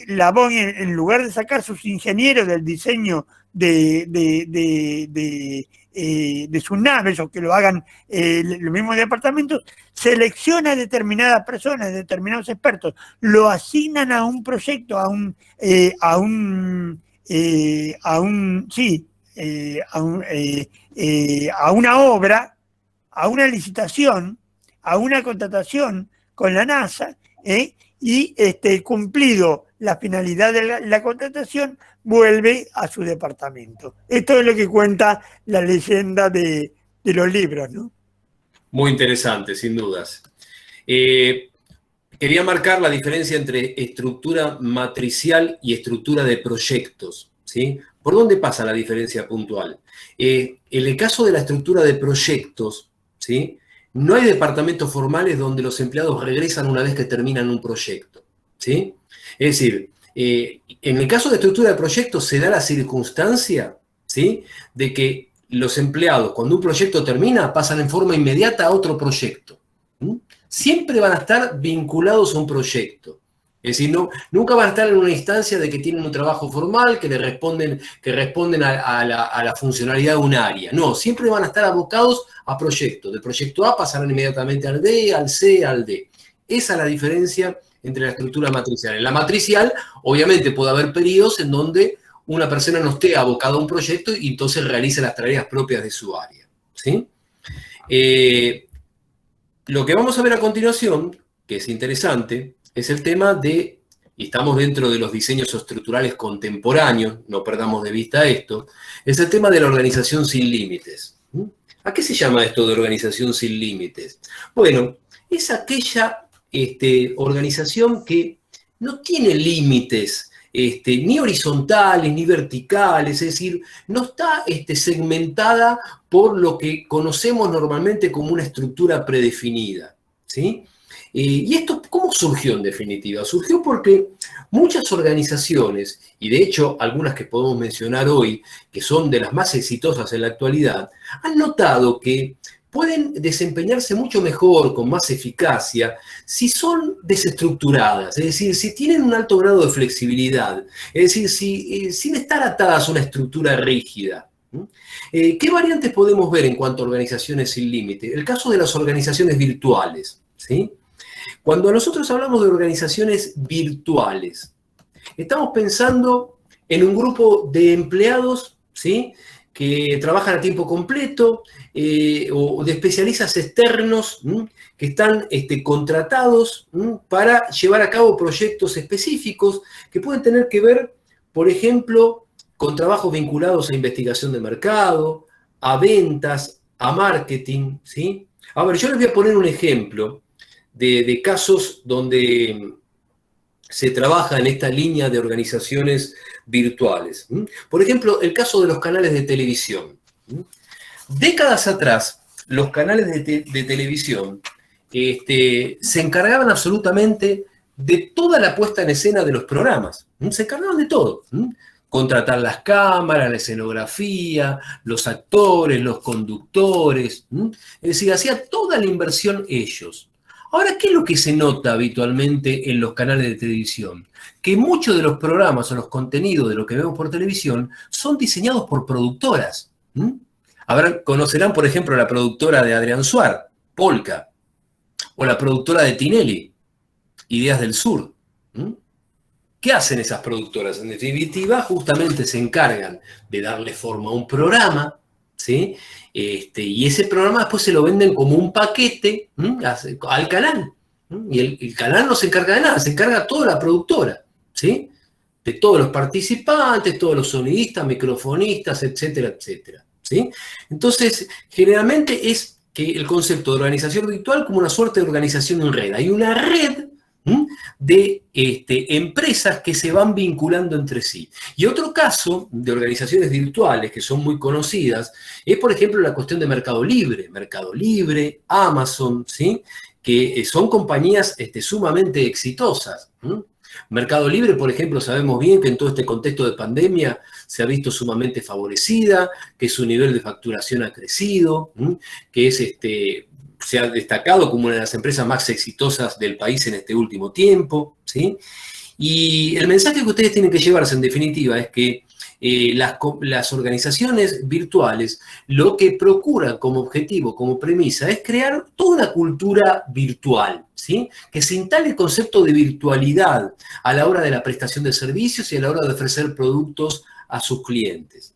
La Boeing, en lugar de sacar sus ingenieros del diseño de sus naves o que lo hagan los mismos departamentos, selecciona a determinadas personas, determinados expertos, lo asignan a un proyecto, a una obra, a una licitación, a una contratación con la NASA, y cumplido la finalidad de la contratación, vuelve a su departamento. Esto es lo que cuenta la leyenda de los libros, ¿no? Muy interesante, sin dudas. Quería marcar la diferencia entre estructura matricial y estructura de proyectos, ¿sí? ¿Por dónde pasa la diferencia puntual? En el caso de la estructura de proyectos, ¿sí? No hay departamentos formales donde los empleados regresan una vez que terminan un proyecto, ¿sí? Es decir, en el caso de estructura de proyectos se da la circunstancia, ¿sí?, de que los empleados, cuando un proyecto termina, pasan en forma inmediata a otro proyecto. Siempre van a estar vinculados a un proyecto. Es decir, nunca van a estar en una instancia de que tienen un trabajo formal, que responden a la funcionalidad de un área. No, siempre van a estar abocados a proyectos. Del proyecto A pasarán inmediatamente al B, al C, al D. Esa es la diferencia entre la estructura matricial. En la matricial, obviamente, puede haber periodos en donde una persona no esté abocada a un proyecto y entonces realice las tareas propias de su área, ¿sí? Lo que vamos a ver a continuación, que es interesante, es el tema de, y estamos dentro de los diseños estructurales contemporáneos, no perdamos de vista esto, es el tema de la organización sin límites. ¿A qué se llama esto de organización sin límites? Bueno, es aquella organización que no tiene límites, ni horizontales, ni verticales, es decir, no está segmentada por lo que conocemos normalmente como una estructura predefinida, ¿sí? ¿Y esto cómo surgió en definitiva? Surgió porque muchas organizaciones, y de hecho algunas que podemos mencionar hoy, que son de las más exitosas en la actualidad, han notado que pueden desempeñarse mucho mejor, con más eficacia, si son desestructuradas, es decir, si tienen un alto grado de flexibilidad, es decir, sin estar atadas a una estructura rígida. ¿Qué variantes podemos ver en cuanto a organizaciones sin límite? El caso de las organizaciones virtuales, ¿sí? Cuando nosotros hablamos de organizaciones virtuales, estamos pensando en un grupo de empleados, ¿sí?, que trabajan a tiempo completo, o de especialistas externos que están contratados para llevar a cabo proyectos específicos que pueden tener que ver, por ejemplo, con trabajos vinculados a investigación de mercado, a ventas, a marketing, ¿sí? A ver, yo les voy a poner un ejemplo de casos donde se trabaja en esta línea de organizaciones virtuales. Por ejemplo, el caso de los canales de televisión. Décadas atrás, los canales de televisión se encargaban absolutamente de toda la puesta en escena de los programas. Se encargaban de todo. Contratar las cámaras, la escenografía, los actores, los conductores. Es decir, hacía toda la inversión ellos. Ahora, ¿qué es lo que se nota habitualmente en los canales de televisión? Que muchos de los programas o los contenidos de lo que vemos por televisión son diseñados por productoras. Conocerán, por ejemplo, la productora de Adrián Suar, Polka, o la productora de Tinelli, Ideas del Sur. ¿Qué hacen esas productoras? En definitiva, justamente se encargan de darle forma a un programa, ¿sí? Y ese programa después se lo venden como un paquete al canal. Y el canal no se encarga de nada, se encarga toda la productora, ¿sí? De todos los participantes, todos los sonidistas, microfonistas, etcétera, etcétera, ¿sí? Entonces, generalmente es que el concepto de organización virtual como una suerte de organización en red. Hay una red de empresas que se van vinculando entre sí. Y otro caso de organizaciones virtuales que son muy conocidas es, por ejemplo, la cuestión de Mercado Libre. Mercado Libre, Amazon, ¿sí?, que son compañías sumamente exitosas. Mercado Libre, por ejemplo, sabemos bien que en todo este contexto de pandemia se ha visto sumamente favorecida, que su nivel de facturación ha crecido, que se ha destacado como una de las empresas más exitosas del país en este último tiempo, ¿sí? Y el mensaje que ustedes tienen que llevarse, en definitiva, es que las organizaciones virtuales lo que procuran como objetivo, como premisa, es crear toda una cultura virtual, ¿sí? Que se instale el concepto de virtualidad a la hora de la prestación de servicios y a la hora de ofrecer productos a sus clientes.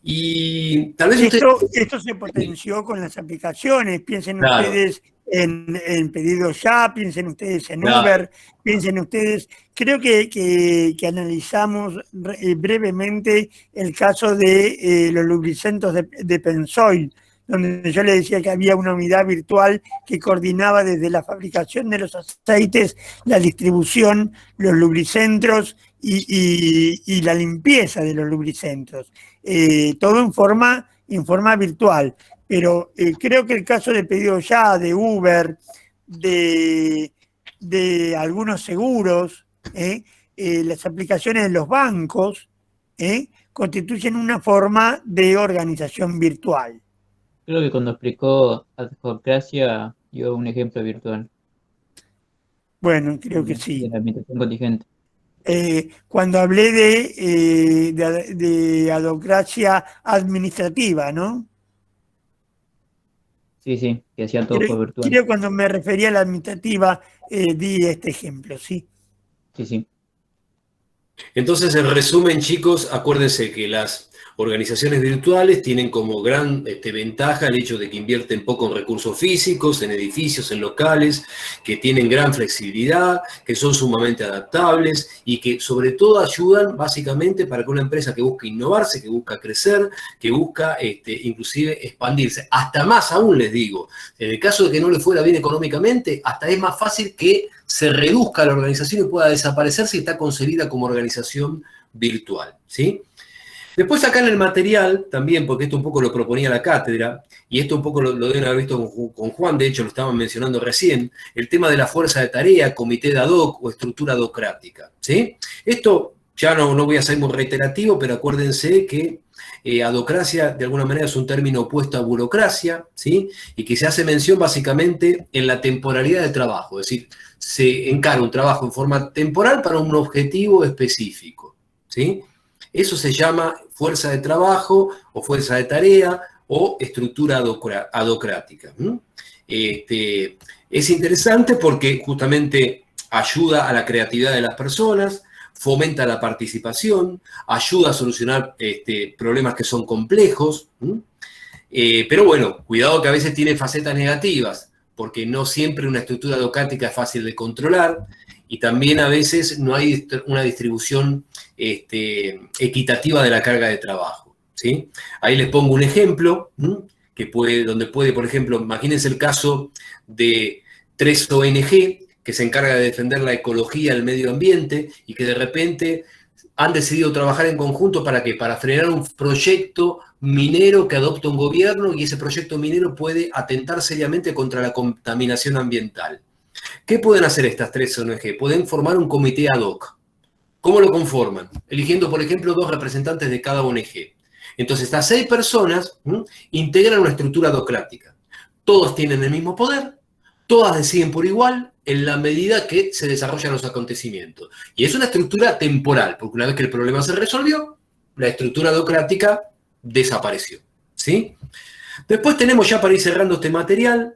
Y tal vez esto se potenció con las aplicaciones. Piensen Claro. ustedes en Pedido Ya, piensen ustedes en Claro. Uber, piensen ustedes. Creo que analizamos brevemente el caso de los lubricentos de Pensoil, donde yo le decía que había una unidad virtual que coordinaba desde la fabricación de los aceites, la distribución, los lubricentros y la limpieza de los lubricentros. Todo en forma virtual. Pero creo que el caso de Pedido Ya, de Uber, de algunos seguros, las aplicaciones de los bancos, constituyen una forma de organización virtual. Creo que cuando explicó Adhocracia dio un ejemplo virtual Bueno, creo que sí. de la administración contingente. Cuando hablé de adocracia administrativa, ¿no? Sí, que hacía todo por virtual. Creo que cuando me refería a la administrativa di este ejemplo, sí. Sí. Entonces, en resumen, chicos, acuérdense que las organizaciones virtuales tienen como gran ventaja el hecho de que invierten poco en recursos físicos, en edificios, en locales, que tienen gran flexibilidad, que son sumamente adaptables y que sobre todo ayudan básicamente para que una empresa que busca innovarse, que busca crecer, que busca inclusive expandirse. Hasta más aún les digo, en el caso de que no le fuera bien económicamente, hasta es más fácil que se reduzca la organización y pueda desaparecer si está concebida como organización virtual, ¿sí? Después acá en el material también, porque esto un poco lo proponía la cátedra, y esto un poco lo deben haber visto con Juan, de hecho lo estaban mencionando recién, el tema de la fuerza de tarea, comité de ad hoc o estructura adhocrática, ¿sí? Esto ya no voy a ser muy reiterativo, pero acuérdense que adhocracia de alguna manera es un término opuesto a burocracia, ¿sí? Y que se hace mención básicamente en la temporalidad de trabajo, es decir, se encara un trabajo en forma temporal para un objetivo específico, ¿sí? Eso se llama fuerza de trabajo o fuerza de tarea o estructura adhocrática. Es interesante porque justamente ayuda a la creatividad de las personas, fomenta la participación, ayuda a solucionar problemas que son complejos. Pero bueno, cuidado que a veces tiene facetas negativas, porque no siempre una estructura adhocrática es fácil de controlar y también a veces no hay una distribución equitativa de la carga de trabajo, ¿sí? Ahí les pongo un ejemplo, donde puede, por ejemplo, imagínense el caso de 3 ONG que se encarga de defender la ecología, el medio ambiente, y que de repente han decidido trabajar en conjunto ¿para qué? Para frenar un proyecto minero que adopta un gobierno y ese proyecto minero puede atentar seriamente contra la contaminación ambiental. ¿Qué pueden hacer estas 3 ONG? Pueden formar un comité ad hoc. ¿Cómo lo conforman? Eligiendo, por ejemplo, 2 representantes de cada ONG. Entonces, estas 6 personas integran una estructura adhocrática. Todos tienen el mismo poder, todas deciden por igual en la medida que se desarrollan los acontecimientos. Y es una estructura temporal, porque una vez que el problema se resolvió, la estructura adhocrática desapareció, ¿sí? Después tenemos, ya para ir cerrando este material,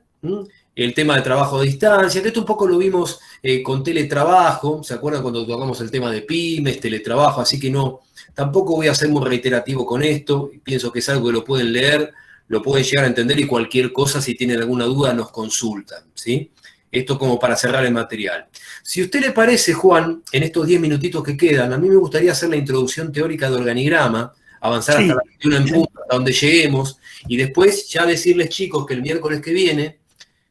el tema de trabajo a distancia, que esto un poco lo vimos con teletrabajo, ¿se acuerdan cuando tocamos el tema de pymes, teletrabajo? Así que no, tampoco voy a ser muy reiterativo con esto, pienso que es algo que lo pueden leer, lo pueden llegar a entender y cualquier cosa, si tienen alguna duda, nos consultan, ¿sí? Esto como para cerrar el material. Si a usted le parece, Juan, en estos 10 minutitos que quedan, a mí me gustaría hacer la introducción teórica de organigrama, avanzar hasta la 21 en punto, hasta donde lleguemos, y después ya decirles, chicos, que el miércoles que viene,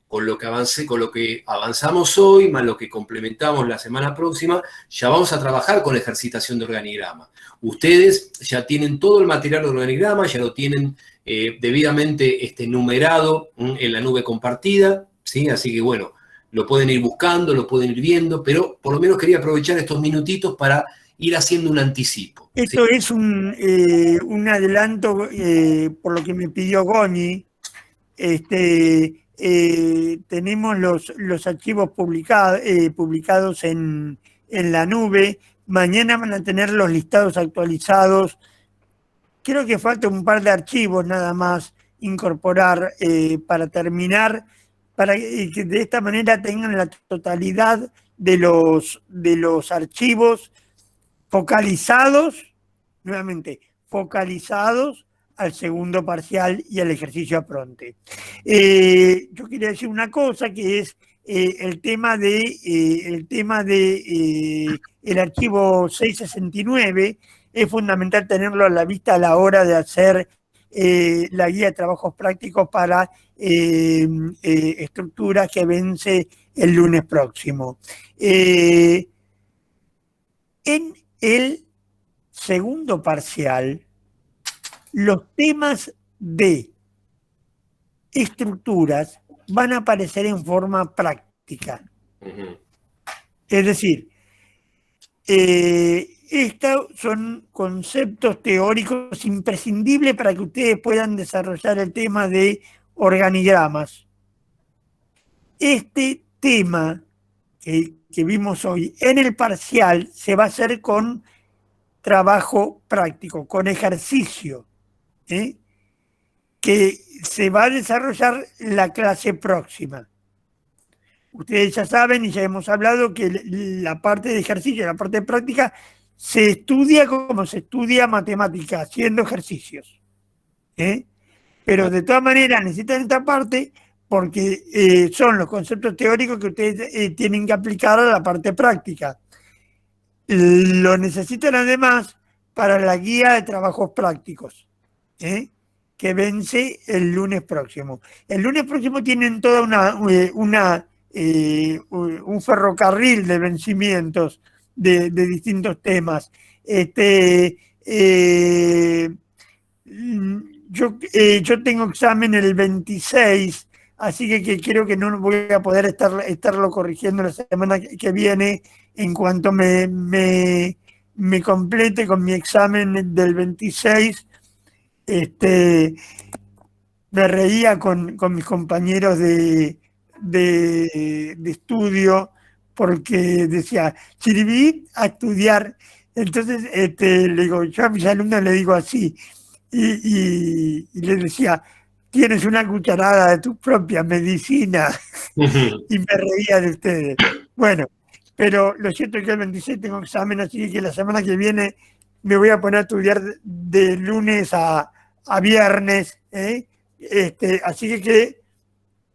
con lo que avanzamos hoy, más lo que complementamos la semana próxima, ya vamos a trabajar con ejercitación de organigrama. Ustedes ya tienen todo el material de organigrama, ya lo tienen debidamente numerado en la nube compartida, ¿sí? Así que bueno, lo pueden ir buscando, lo pueden ir viendo, pero por lo menos quería aprovechar estos minutitos para ir haciendo un anticipo. Esto ¿sí? es un adelanto por lo que me pidió Goni. Tenemos los archivos publicados en la nube. Mañana van a tener los listados actualizados creo que falta un par de archivos nada más incorporar para terminar, para que de esta manera tengan la totalidad de los archivos focalizados, nuevamente, focalizados al segundo parcial y al ejercicio apronte. Yo quería decir una cosa que es el tema de el archivo 669. Es fundamental tenerlo a la vista a la hora de hacer la guía de trabajos prácticos para estructuras que vence el lunes próximo. En el segundo parcial, los temas de estructuras van a aparecer en forma práctica. Es decir, estos son conceptos teóricos imprescindibles para que ustedes puedan desarrollar el tema de organigramas. Este tema que vimos hoy en el parcial se va a hacer con trabajo práctico, con ejercicio, que se va a desarrollar la clase próxima. Ustedes ya saben y ya hemos hablado que la parte de ejercicio, la parte de práctica, se estudia como se estudia matemática, haciendo ejercicios. Pero de todas maneras necesitan esta parte porque son los conceptos teóricos que ustedes tienen que aplicar a la parte práctica. Lo necesitan además para la guía de trabajos prácticos, que vence el lunes próximo. El lunes próximo tienen toda un ferrocarril de vencimientos de distintos temas. Yo tengo examen el 26, así que creo que no voy a poder estarlo corrigiendo la semana que viene en cuanto me complete con mi examen del 26. Me reía con mis compañeros de estudio porque decía, Chiribí a estudiar. Entonces le digo, yo a mis alumnos le digo así, y les decía, tienes una cucharada de tu propia medicina, y me reía de ustedes. Bueno, pero lo cierto es que el 26 tengo examen, así que la semana que viene me voy a poner a estudiar de lunes a viernes, así que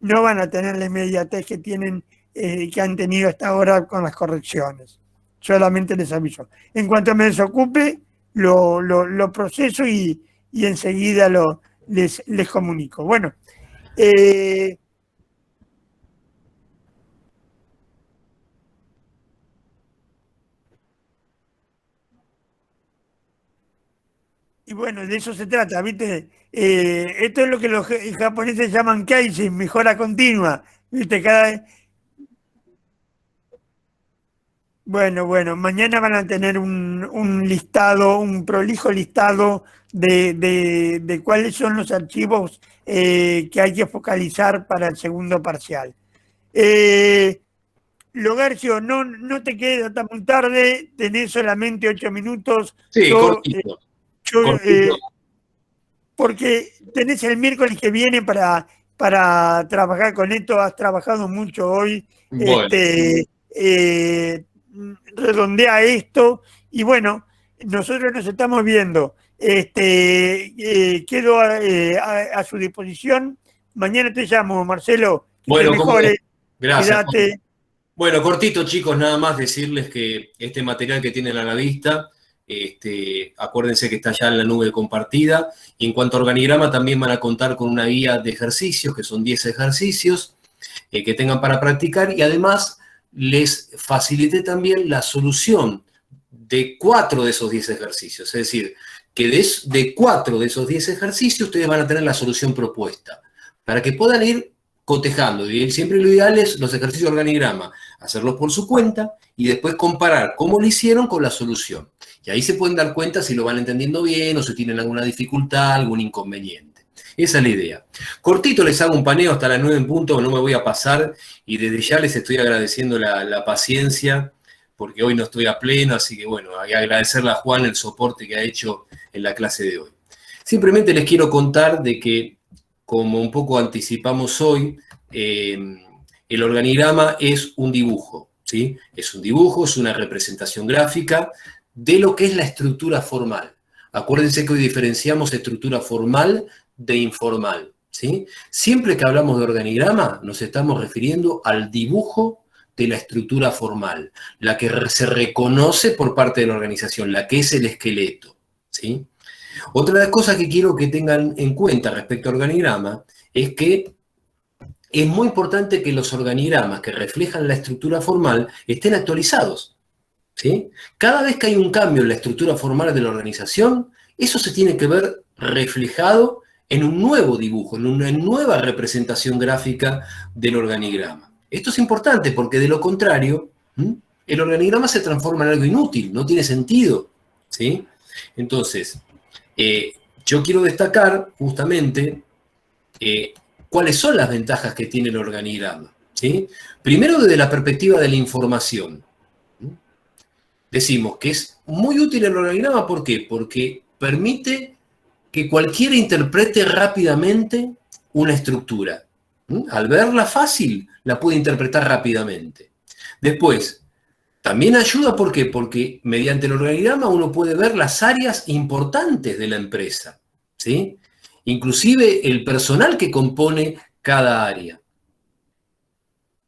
no van a tener la inmediatez que tienen, que han tenido hasta ahora con las correcciones. Solamente les aviso. En cuanto me desocupe, lo proceso y enseguida les comunico. Bueno, y bueno, de eso se trata, ¿viste? Esto es lo que los japoneses llaman kaizen, mejora continua, ¿viste? Cada vez. Bueno, mañana van a tener un listado, un prolijo listado de cuáles son los archivos que hay que focalizar para el segundo parcial. Logarcio, no te quedes hasta muy tarde, tenés solamente 8 minutos. Sí, cortito. Porque tenés el miércoles que viene para trabajar con esto, has trabajado mucho hoy. Bueno. Redondea esto y bueno, nosotros nos estamos viendo. Quedo a su disposición. Mañana te llamo, Marcelo. Bueno, que mejore. Gracias. Quédate. Bueno, cortito, chicos, nada más decirles que este material que tienen a la vista, acuérdense que está ya en la nube compartida. Y en cuanto a organigrama, también van a contar con una guía de ejercicios, que son 10 ejercicios que tengan para practicar, y además les facilité también la solución de 4 de esos 10 ejercicios. Es decir, que de 4 de esos 10 ejercicios ustedes van a tener la solución propuesta, para que puedan ir cotejando. Y siempre lo ideal es los ejercicios de organigrama, hacerlos por su cuenta y después comparar cómo lo hicieron con la solución. Y ahí se pueden dar cuenta si lo van entendiendo bien o si tienen alguna dificultad, algún inconveniente. Esa es la idea. Cortito les hago un paneo hasta las 9 en punto, no me voy a pasar, y desde ya les estoy agradeciendo la paciencia, porque hoy no estoy a pleno, así que bueno, hay que agradecerle a Juan el soporte que ha hecho en la clase de hoy. Simplemente les quiero contar de que, como un poco anticipamos hoy, el organigrama es un dibujo, ¿sí? Es un dibujo, es una representación gráfica de lo que es la estructura formal. Acuérdense que hoy diferenciamos estructura formal de informal, ¿sí? Siempre que hablamos de organigrama, nos estamos refiriendo al dibujo de la estructura formal, la que se reconoce por parte de la organización, la que es el esqueleto, ¿sí? Otra de las cosas que quiero que tengan en cuenta respecto al organigrama es que es muy importante que los organigramas que reflejan la estructura formal estén actualizados, ¿sí? Cada vez que hay un cambio en la estructura formal de la organización, eso se tiene que ver reflejado en un nuevo dibujo, en una nueva representación gráfica del organigrama. Esto es importante porque de lo contrario, el organigrama se transforma en algo inútil, no tiene sentido, ¿sí? Entonces, yo quiero destacar justamente cuáles son las ventajas que tiene el organigrama, ¿sí? Primero, desde la perspectiva de la información. Decimos que es muy útil el organigrama, ¿por qué? Porque permite que cualquiera interprete rápidamente una estructura. Al verla fácil, la puede interpretar rápidamente. Después, también ayuda, ¿por qué? Porque mediante el organigrama uno puede ver las áreas importantes de la empresa, ¿sí? Inclusive el personal que compone cada área.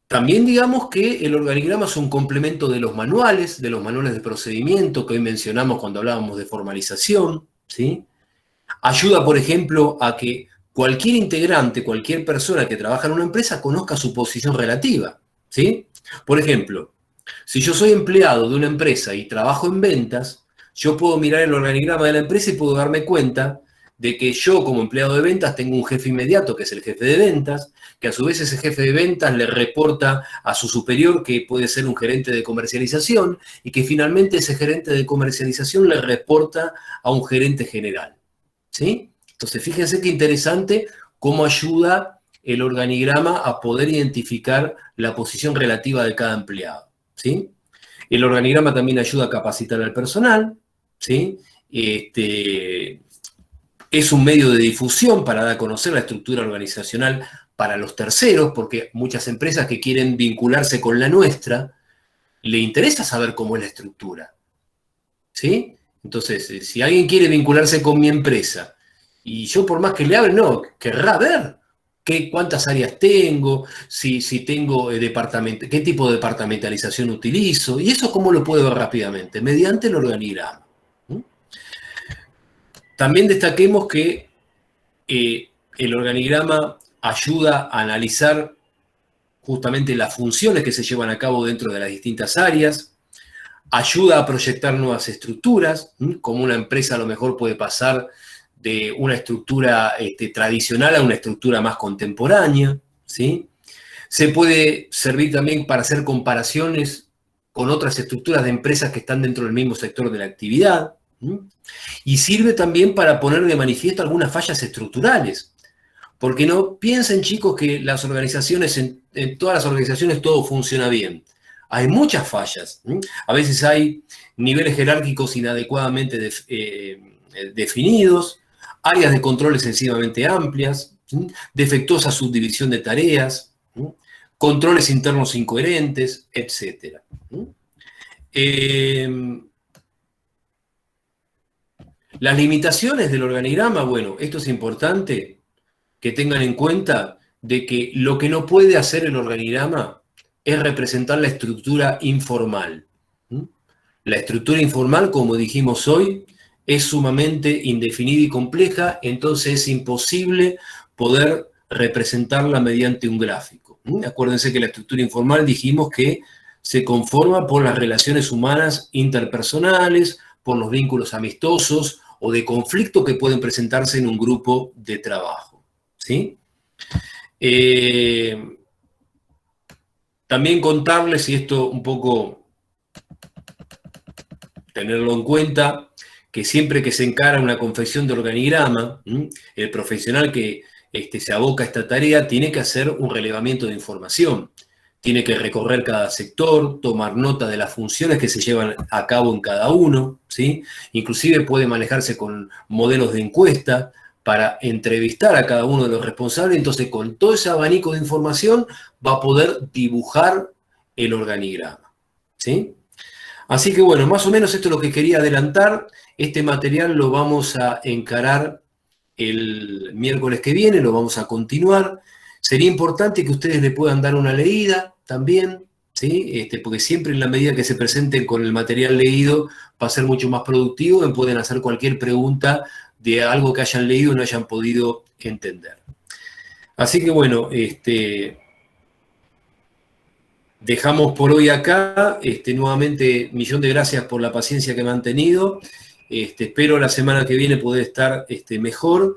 También digamos que el organigrama es un complemento de los manuales de procedimiento que hoy mencionamos cuando hablábamos de formalización, ¿sí? Ayuda, por ejemplo, a que cualquier integrante, cualquier persona que trabaja en una empresa conozca su posición relativa, ¿sí? Por ejemplo, si yo soy empleado de una empresa y trabajo en ventas, yo puedo mirar el organigrama de la empresa y puedo darme cuenta de que yo como empleado de ventas tengo un jefe inmediato que es el jefe de ventas, que a su vez ese jefe de ventas le reporta a su superior que puede ser un gerente de comercialización y que finalmente ese gerente de comercialización le reporta a un gerente general, ¿sí? Entonces fíjense qué interesante cómo ayuda el organigrama a poder identificar la posición relativa de cada empleado, ¿sí? El organigrama también ayuda a capacitar al personal, ¿sí? Es un medio de difusión para dar a conocer la estructura organizacional para los terceros, porque muchas empresas que quieren vincularse con la nuestra, le interesa saber cómo es la estructura, ¿sí? Entonces, si alguien quiere vincularse con mi empresa, y yo por más que le hable, no, querrá ver cuántas áreas tengo, si tengo qué tipo de departamentalización utilizo, y eso cómo lo puedo ver rápidamente, mediante el organigrama. También destaquemos que el organigrama ayuda a analizar justamente las funciones que se llevan a cabo dentro de las distintas áreas, ayuda a proyectar nuevas estructuras, como una empresa a lo mejor puede pasar de una estructura tradicional a una estructura más contemporánea, ¿sí? Se puede servir también para hacer comparaciones con otras estructuras de empresas que están dentro del mismo sector de la actividad, y sirve también para poner de manifiesto algunas fallas estructurales. Porque no piensen, chicos, que las organizaciones, en todas las organizaciones todo funciona bien. Hay muchas fallas. A veces hay niveles jerárquicos inadecuadamente definidos, áreas de control excesivamente amplias, defectuosa subdivisión de tareas, controles internos incoherentes, etc. Las limitaciones del organigrama, bueno, esto es importante que tengan en cuenta de que lo que no puede hacer el organigrama es representar la estructura informal. La estructura informal, como dijimos hoy, es sumamente indefinida y compleja, entonces es imposible poder representarla mediante un gráfico. Acuérdense que la estructura informal dijimos que se conforma por las relaciones humanas interpersonales, por los vínculos amistosos o de conflicto que pueden presentarse en un grupo de trabajo, ¿sí? También contarles, y esto un poco tenerlo en cuenta, que siempre que se encara una confección de organigrama, el profesional que se aboca a esta tarea tiene que hacer un relevamiento de información. tiene que recorrer cada sector, tomar nota de las funciones que se llevan a cabo en cada uno, ¿sí? Inclusive puede manejarse con modelos de encuesta para entrevistar a cada uno de los responsables. Entonces, con todo ese abanico de información va a poder dibujar el organigrama, ¿sí? Así que bueno, más o menos esto es lo que quería adelantar. Este material lo vamos a encarar el miércoles que viene, lo vamos a continuar. Sería importante que ustedes le puedan dar una leída también, ¿sí? Porque siempre en la medida que se presenten con el material leído va a ser mucho más productivo y pueden hacer cualquier pregunta de algo que hayan leído y no hayan podido entender. Así que bueno, dejamos por hoy acá. Nuevamente, millón de gracias por la paciencia que me han tenido. Espero la semana que viene poder estar mejor,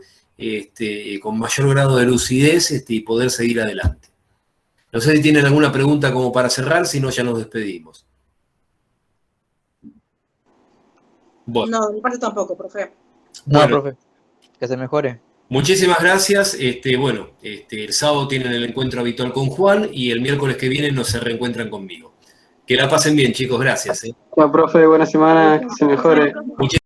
con mayor grado de lucidez y poder seguir adelante. No sé si tienen alguna pregunta como para cerrar, si no ya nos despedimos. Bueno. No, de mi parte tampoco, profe. No, Bueno, profe, que se mejore. muchísimas gracias. El sábado tienen el encuentro habitual con Juan y el miércoles que viene nos se reencuentran conmigo. Que la pasen bien, chicos. Gracias. Chao, profe, buena semana, que se mejore.